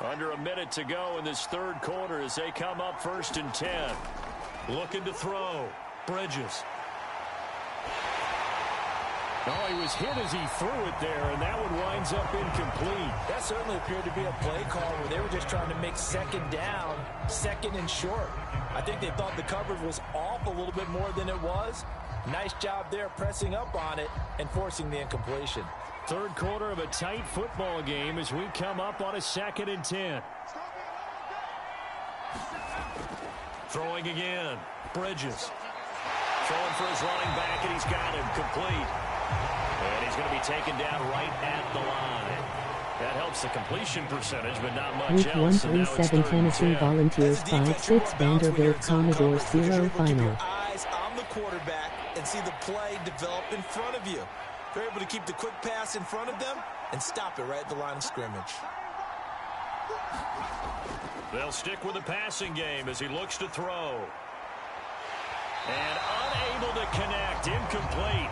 Under a minute to go in this 3rd quarter as they come up 1st and 10. Looking to throw. Bridges. Oh, he was hit as he threw it there, and that one winds up incomplete. That certainly appeared to be a play call where they were just trying to make 2nd down, 2nd and short. I think they thought the coverage was off a little bit more than it was. Nice job there pressing up on it and forcing the incompletion. 3rd quarter of a tight football game as we come up on a 2nd and 10. Throwing again. Bridges. Throwing for his running back, and he's got him complete. And he's going to be taken down right at the line. That helps the completion percentage, but not much Week else. 137 Tennessee Volunteers 5-6 Vanderbilt Commodores 0 final. Your eyes on the quarterback and see the play develop in front of you. They're able to keep the quick pass in front of them and stop it right at the line of scrimmage. They'll stick with the passing game as he looks to throw. And unable to connect, incomplete.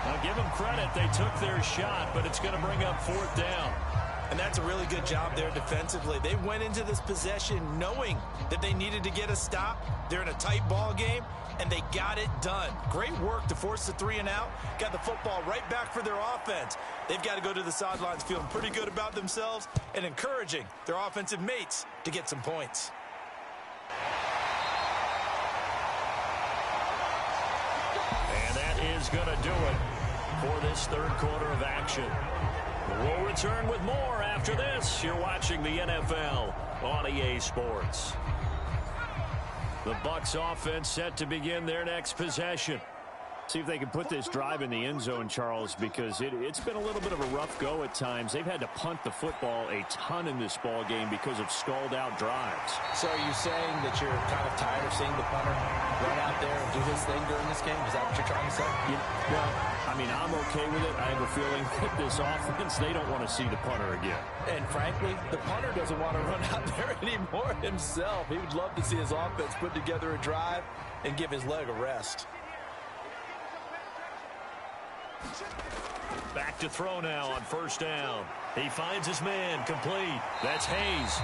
Now give them credit, they took their shot, but it's going to bring up 4th down. And that's a really good job there defensively. They went into this possession knowing that they needed to get a stop. They're in a tight ball game, and they got it done. Great work to force the 3 and out. Got the football right back for their offense. They've got to go to the sidelines feeling pretty good about themselves and encouraging their offensive mates to get some points. And that is going to do it for this 3rd quarter of action. We'll return with more after this. You're watching the NFL on EA Sports. The Bucs offense set to begin their next possession. See if they can put this drive in the end zone, Charles, because it's been a little bit of a rough go at times. They've had to punt the football a ton in this ball game because of stalled-out drives. So are you saying that you're kind of tired of seeing the punter run out there and do his thing during this game? Is that what you're trying to say? Well, I mean, I'm okay with it. I have a feeling that this offense, they don't want to see the punter again. And frankly, the punter doesn't want to run out there anymore himself. He would love to see his offense put together a drive and give his leg a rest. Back to throw now on first down. He finds his man, complete. That's Hayes.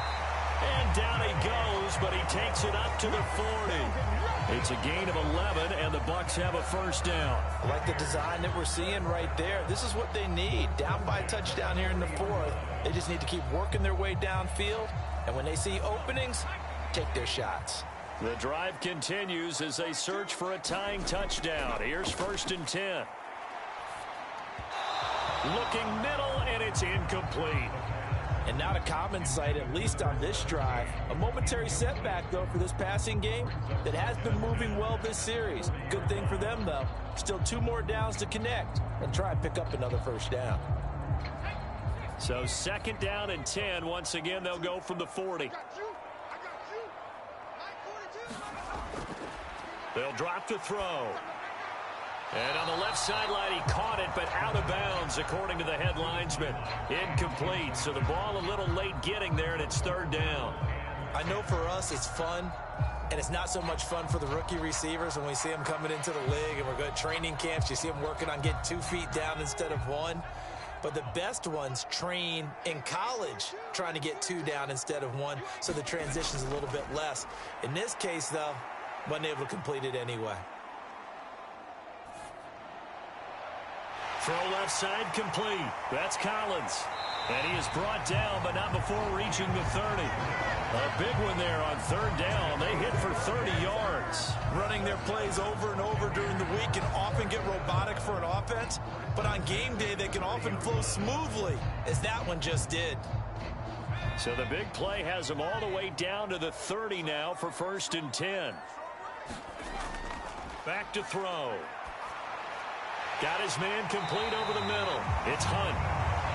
And down he goes, but he takes it up to the 40. It's a gain of 11, and the Bucs have a first down. I like the design that we're seeing right there. This is what they need. Down by a touchdown here in the fourth. They just need to keep working their way downfield, and when they see openings, take their shots. The drive continues as they search for a tying touchdown. Here's 1st and 10. Looking middle, and it's incomplete. And not a common sight, at least on this drive. A momentary setback, though, for this passing game that has been moving well this series. Good thing for them, though. Still 2 more downs to connect and try and pick up another first down. So 2nd down and 10. Once again, they'll go from the 40. They'll drop to throw. And on the left sideline, he caught it, but out of bounds, according to the head linesman. Incomplete, so the ball a little late getting there, and it's 3rd down. I know for us it's fun, and it's not so much fun for the rookie receivers when we see them coming into the league, and we're going to training camps. You see them working on getting 2 feet down instead of 1. But the best ones train in college trying to get 2 down instead of 1, so the transition's a little bit less. In this case, though, wasn't able to complete it anyway. Throw left side complete. That's Collins. And he is brought down, but not before reaching the 30. A big one there on 3rd down. They hit for 30 yards. Running their plays over and over during the week can often get robotic for an offense, but on game day they can often flow smoothly, as that one just did. So the big play has them all the way down to the 30 now for 1st and 10. Back to throw. Got his man complete over the middle. It's Hunt.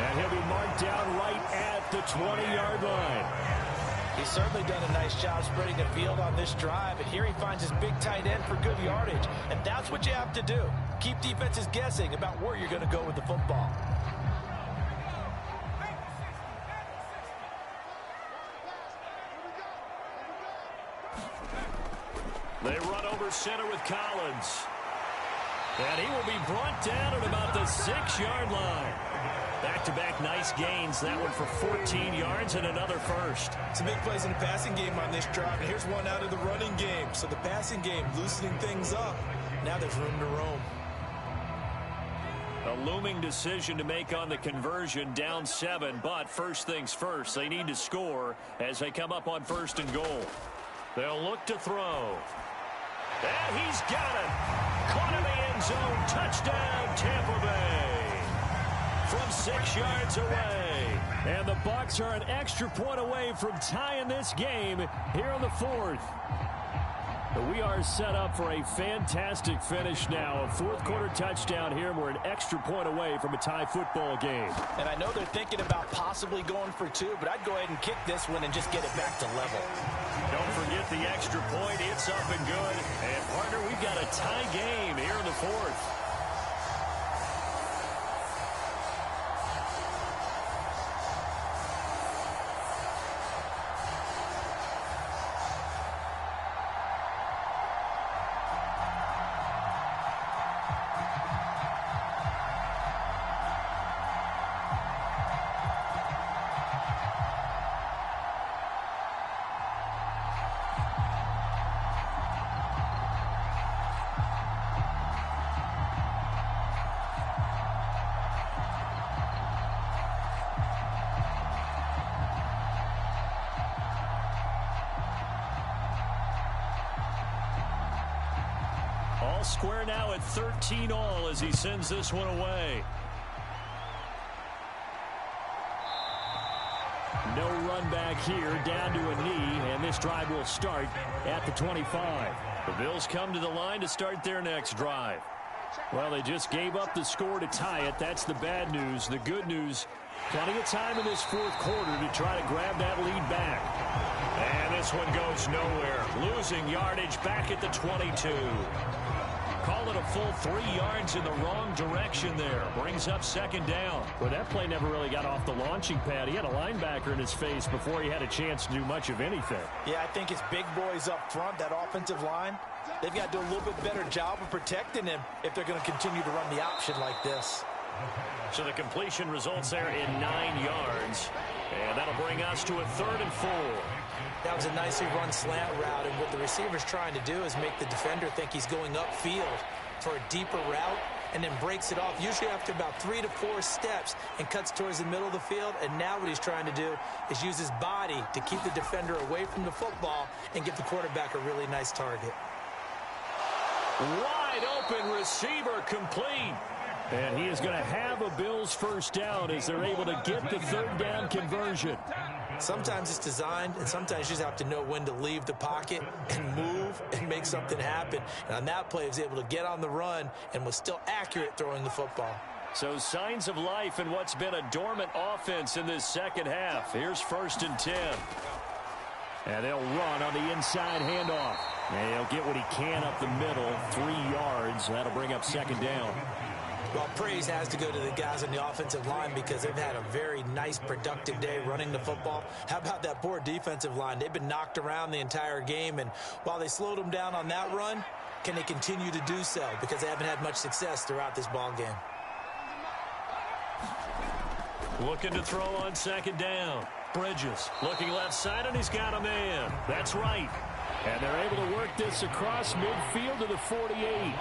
And he'll be marked down right at the 20-yard line. He's certainly done a nice job spreading the field on this drive, and here he finds his big tight end for good yardage. And that's what you have to do. Keep defenses guessing about where you're going to go with the football. They run over center with Collins. And he will be brought down at about the 6-yard line. Back-to-back nice gains. That one for 14 yards and another first. Some big plays in the passing game on this drive, and here's one out of the running game. So the passing game loosening things up. Now there's room to roam. A looming decision to make on the conversion, down 7, but first things first, they need to score as they come up on 1st and goal. They'll look to throw. And he's got it. Caught in the end zone. Touchdown, Tampa Bay. From 6 yards away. And the Bucs are an extra point away from tying this game here in the 4th. But we are set up for a fantastic finish now. A 4th quarter touchdown here, and we're an extra point away from a tie football game. And I know they're thinking about possibly going for 2, but I'd go ahead and kick this one and just get it back to level. Don't forget the extra point. It's up and good. And, partner, we've got a tie game here in the 4th. All square now at 13-all as he sends this one away. No run back here, down to a knee, and this drive will start at the 25. The Bills come to the line to start their next drive. Well, they just gave up the score to tie it. That's the bad news. The good news, plenty of time in this 4th quarter to try to grab that lead back. And this one goes nowhere. Losing yardage back at the 22. Call it a full 3 yards in the wrong direction there. Brings up second down. Well, that play never really got off the launching pad. He had a linebacker in his face before he had a chance to do much of anything. Yeah, I think it's big boys up front, that offensive line. They've got to do a little bit better job of protecting him if they're going to continue to run the option like this. So the completion results there in 9 yards. And that'll bring us to a 3rd and 4. That was a nicely run slant route, and what the receiver's trying to do is make the defender think he's going upfield for a deeper route and then breaks it off, usually after about 3 to 4 steps, and cuts towards the middle of the field. And now what he's trying to do is use his body to keep the defender away from the football and give the quarterback a really nice target. Wide open receiver complete. And he is going to have a Bills first down as they're able to get the 3rd down conversion. Sometimes it's designed, and sometimes you just have to know when to leave the pocket and move and make something happen. And on that play, he was able to get on the run and was still accurate throwing the football. So signs of life in what's been a dormant offense in this second half. Here's 1st and 10. And they'll run on the inside handoff. And he'll get what he can up the middle, 3 yards. That'll bring up second down. Well, praise has to go to the guys on the offensive line because they've had a very nice, productive day running the football. How about that poor defensive line? They've been knocked around the entire game, and while they slowed them down on that run, can they continue to do so? Because they haven't had much success throughout this ball game. Looking to throw on second down. Bridges looking left side, and he's got a man. That's right. And they're able to work this across midfield to the 48.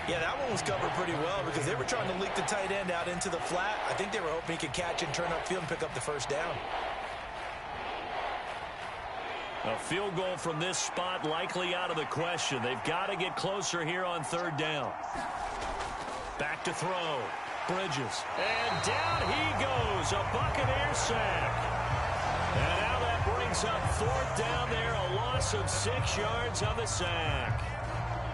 Yeah, that one was covered pretty well because they were trying to leak the tight end out into the flat. I think they were hoping he could catch and turn upfield and pick up the first down. A field goal from this spot likely out of the question. They've got to get closer here on 3rd down. Back to throw. Bridges. And down he goes. A Buccaneer sack. And now that brings up 4th down there. A loss of 6 yards on the sack.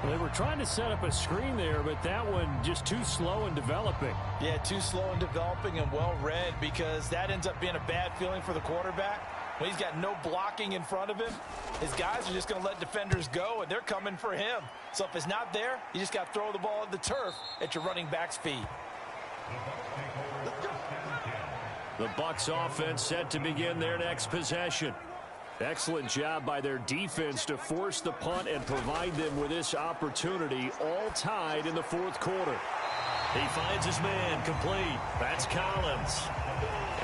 They were trying to set up a screen there, but that one just too slow in developing. Yeah, too slow in developing and well read because that ends up being a bad feeling for the quarterback. When he's got no blocking in front of him, his guys are just going to let defenders go, and they're coming for him. So if it's not there, you just got to throw the ball at the turf at your running back's feet. The Bucs offense set to begin their next possession. Excellent job by their defense to force the punt and provide them with this opportunity, all tied in the 4th quarter. He finds his man complete. That's Collins.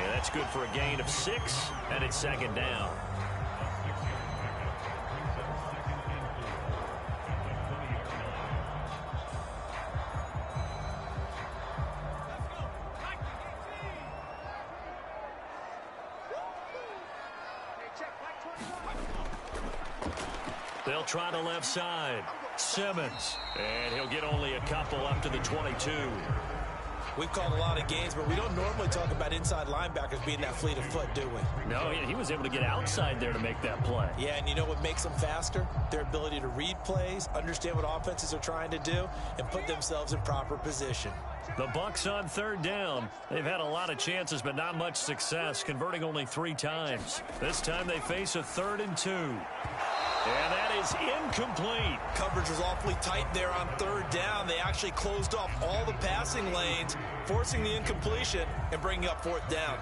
And that's good for a gain of 6, and it's second down. They'll try the left side. Simmons. And he'll get only a couple up to the 22. We've called a lot of games, but we don't normally talk about inside linebackers being that fleet of foot, do we? No, he was able to get outside there to make that play. Yeah, and you know what makes them faster? Their ability to read plays, understand what offenses are trying to do, and put themselves in proper position. The Bucs on 3rd down. They've had a lot of chances, but not much success, converting only 3 times. This time they face a 3rd and 2. And that is incomplete. Coverage was awfully tight there on 3rd down. They actually closed off all the passing lanes, forcing the incompletion and bringing up 4th down.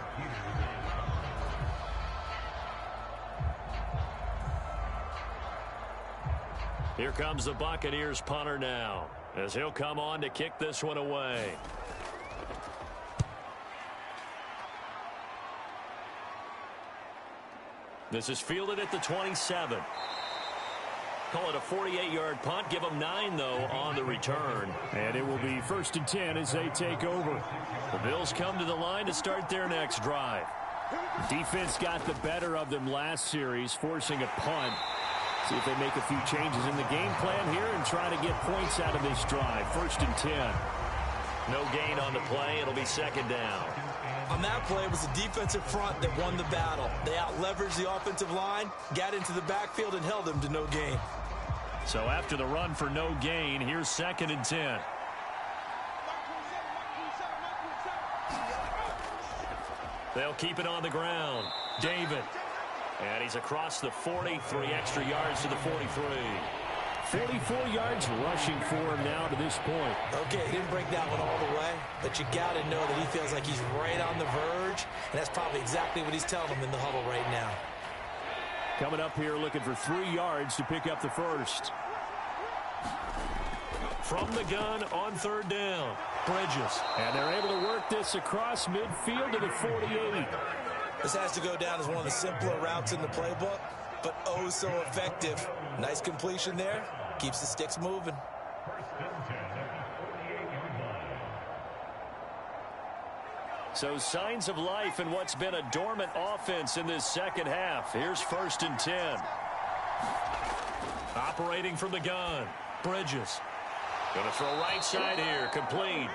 Here comes the Buccaneers punter now, as he'll come on to kick this one away. This is fielded at the 27. Call it a 48-yard punt. Give them 9, though, on the return. And it will be 1st and 10 as they take over. The Bills come to the line to start their next drive. Defense got the better of them last series, forcing a punt. See if they make a few changes in the game plan here and try to get points out of this drive. 1st and 10. No gain on the play. It'll be second down. On that play, it was the defensive front that won the battle. They out-leveraged the offensive line, got into the backfield, and held them to no gain. So after the run for no gain, here's 2nd and 10. They'll keep it on the ground. David. And he's across the 40, 3 extra yards to the 43. 44 yards rushing for him now to this point. Okay, he didn't break that one all the way, but you got to know that he feels like he's right on the verge, and that's probably exactly what he's telling them in the huddle right now. Coming up here looking for 3 yards to pick up the first. From the gun on third down, Bridges. And they're able to work this across midfield to the 48. This has to go down as one of the simpler routes in the playbook, but oh so effective. Nice completion there. Keeps the sticks moving. So signs of life in what's been a dormant offense in this second half. Here's 1st and 10. Operating from the gun, Bridges. Going to throw right side here, complete.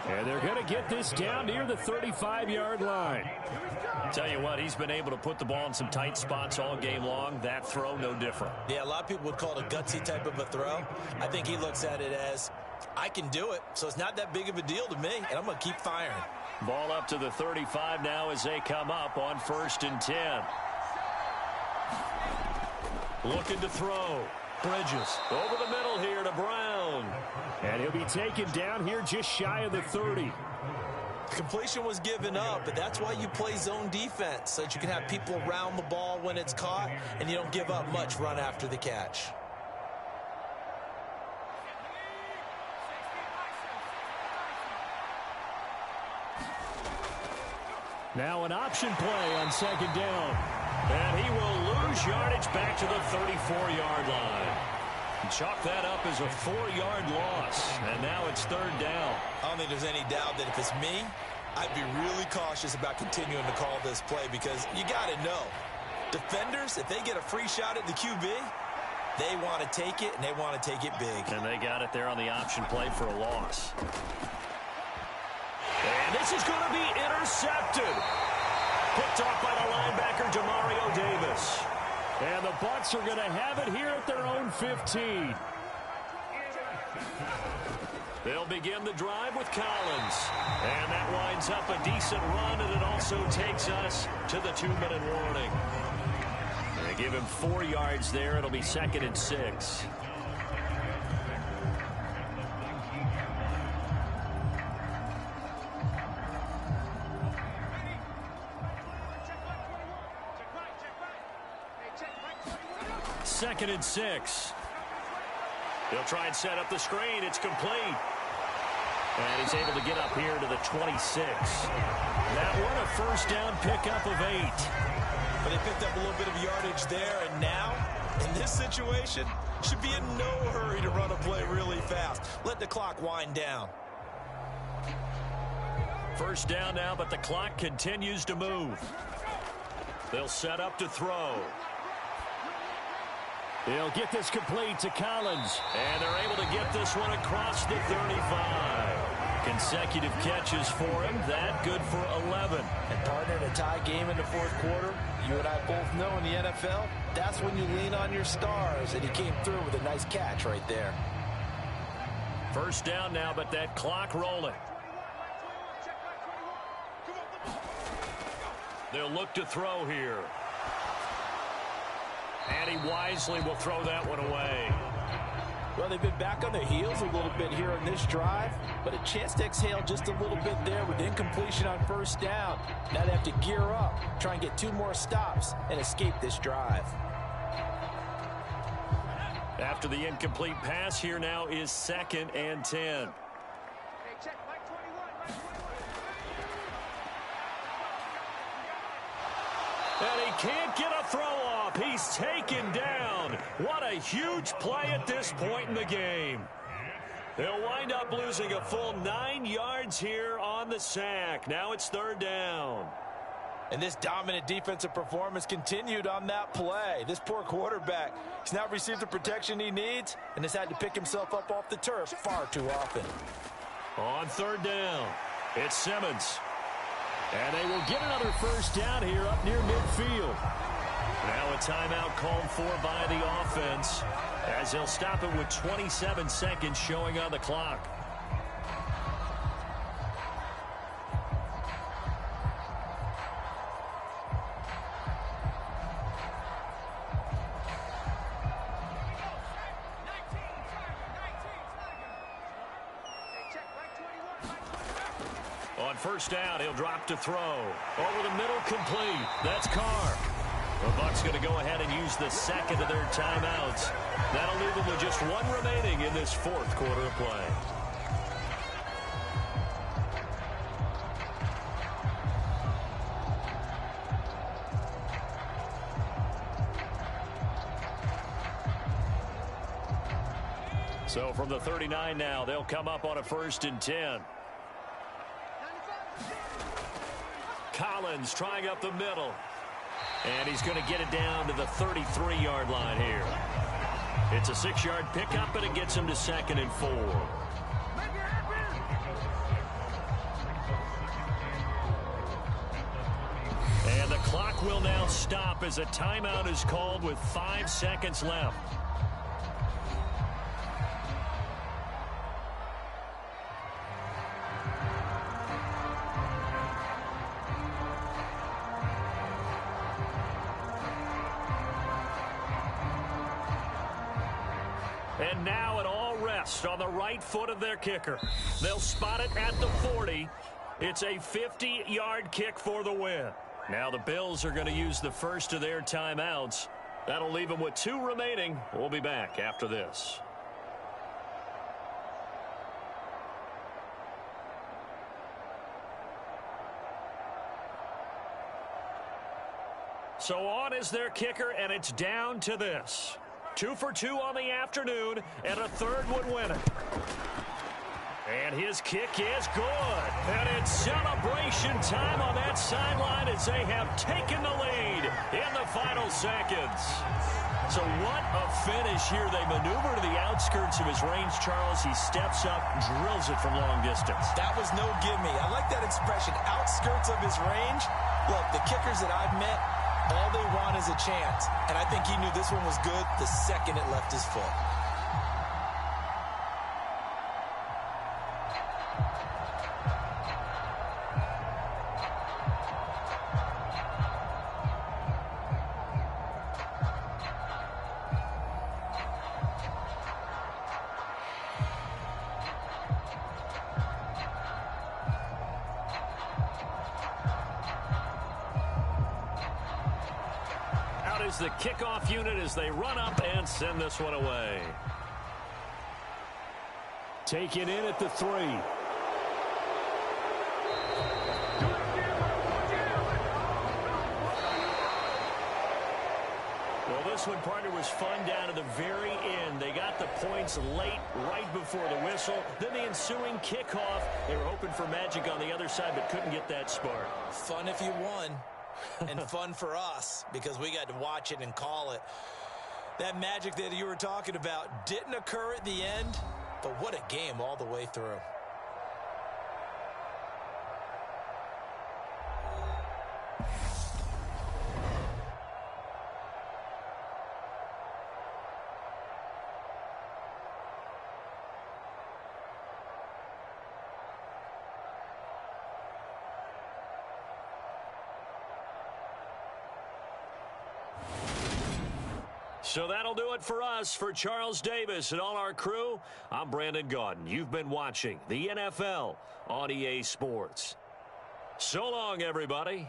And they're going to get this down near the 35-yard line. Tell you what, he's been able to put the ball in some tight spots all game long. That throw, no different. Yeah, a lot of people would call it a gutsy type of a throw. I think he looks at it as, I can do it, so it's not that big of a deal to me, and I'm going to keep firing. Ball up to the 35 now as they come up on 1st and 10. Looking to throw. Bridges over the middle here to Brown. And he'll be taken down here just shy of the 30. Completion was given up, but that's why you play zone defense, so that you can have people around the ball when it's caught, and you don't give up much run after the catch. Now an option play on 2nd down. And he will lose yardage back to the 34-yard line. Chalk that up as a 4-yard loss. And now it's 3rd down. I don't think there's any doubt that if it's me, I'd be really cautious about continuing to call this play because you got to know, defenders, if they get a free shot at the QB, they want to take it, and they want to take it big. And they got it there on the option play for a loss. And this is going to be intercepted. Picked off by the linebacker, Demario Davis. And the Bucs are going to have it here at their own 15. They'll begin the drive with Collins. And that winds up a decent run, and it also takes us to the 2-minute warning. They give him 4 yards there. It'll be 2nd and 6. Second and 6. He'll try and set up the screen. It's complete. And he's able to get up here to the 26. That one a 1st down pickup of 8. But they picked up a little bit of yardage there, and now, in this situation, should be in no hurry to run a play really fast. Let the clock wind down. 1st down now, but the clock continues to move. They'll set up to throw. They'll get this complete to Collins. And they're able to get this one across the 35. Consecutive catches for him. That good for 11. And partner, in a tie game in the 4th quarter, you and I both know in the NFL, that's when you lean on your stars. And he came through with a nice catch right there. 1st down now, but that clock rolling. They'll look to throw here. And he wisely will throw that one away. Well, they've been back on their heels a little bit here in this drive, but a chance to exhale just a little bit there with incompletion on 1st down. Now they have to gear up, try and get 2 more stops, and escape this drive. After the incomplete pass, here now is 2nd and 10. And he can't get a throw off. He's taken down. What a huge play at this point in the game. They'll wind up losing a full 9 yards here on the sack. Now it's 3rd down. And this dominant defensive performance continued on that play. This poor quarterback has now received the protection he needs and has had to pick himself up off the turf far too often. On 3rd down, it's Simmons. And they will get another 1st down here up near midfield. Now a timeout called for by the offense as they'll stop it with 27 seconds showing on the clock. first down. He'll drop to throw. Over the middle, complete. That's Carr. The Bucs going to go ahead and use the second of their timeouts. That'll leave them with just one remaining in this fourth quarter of play. So from the 39 now, they'll come up on a 1st and 10. Collins trying up the middle. And he's going to get it down to the 33-yard line here. It's a 6-yard pickup, and it gets him to 2nd and 4. And the clock will now stop as a timeout is called with 5 seconds left. And now it all rests on the right foot of their kicker. They'll spot it at the 40. It's a 50-yard kick for the win. Now the Bills are going to use the first of their timeouts. That'll leave them with 2 remaining. We'll be back after this. So on is their kicker, and it's down to this. 2 for 2 on the afternoon, and a third would win it. And his kick is good. And it's celebration time on that sideline as they have taken the lead in the final seconds. So what a finish here. They maneuver to the outskirts of his range, Charles. He steps up, drills it from long distance. That was no gimme. I like that expression, outskirts of his range. Look, the kickers that I've met, all they want is a chance. And I think he knew this one was good the second it left his foot. Is the kickoff unit as they run up and send this one away. Taken in at the 3. Well, this one, partner, was fun down to the very end. They got the points late, right before the whistle. Then the ensuing kickoff. They were hoping for magic on the other side, but couldn't get that spark. Fun if you won. And fun for us because we got to watch it and call it. That magic that you were talking about didn't occur at the end, but what a game all the way through. So that'll do it for us. For Charles Davis and all our crew, I'm Brandon Gaudin. You've been watching the NFL on EA Sports. So long, everybody.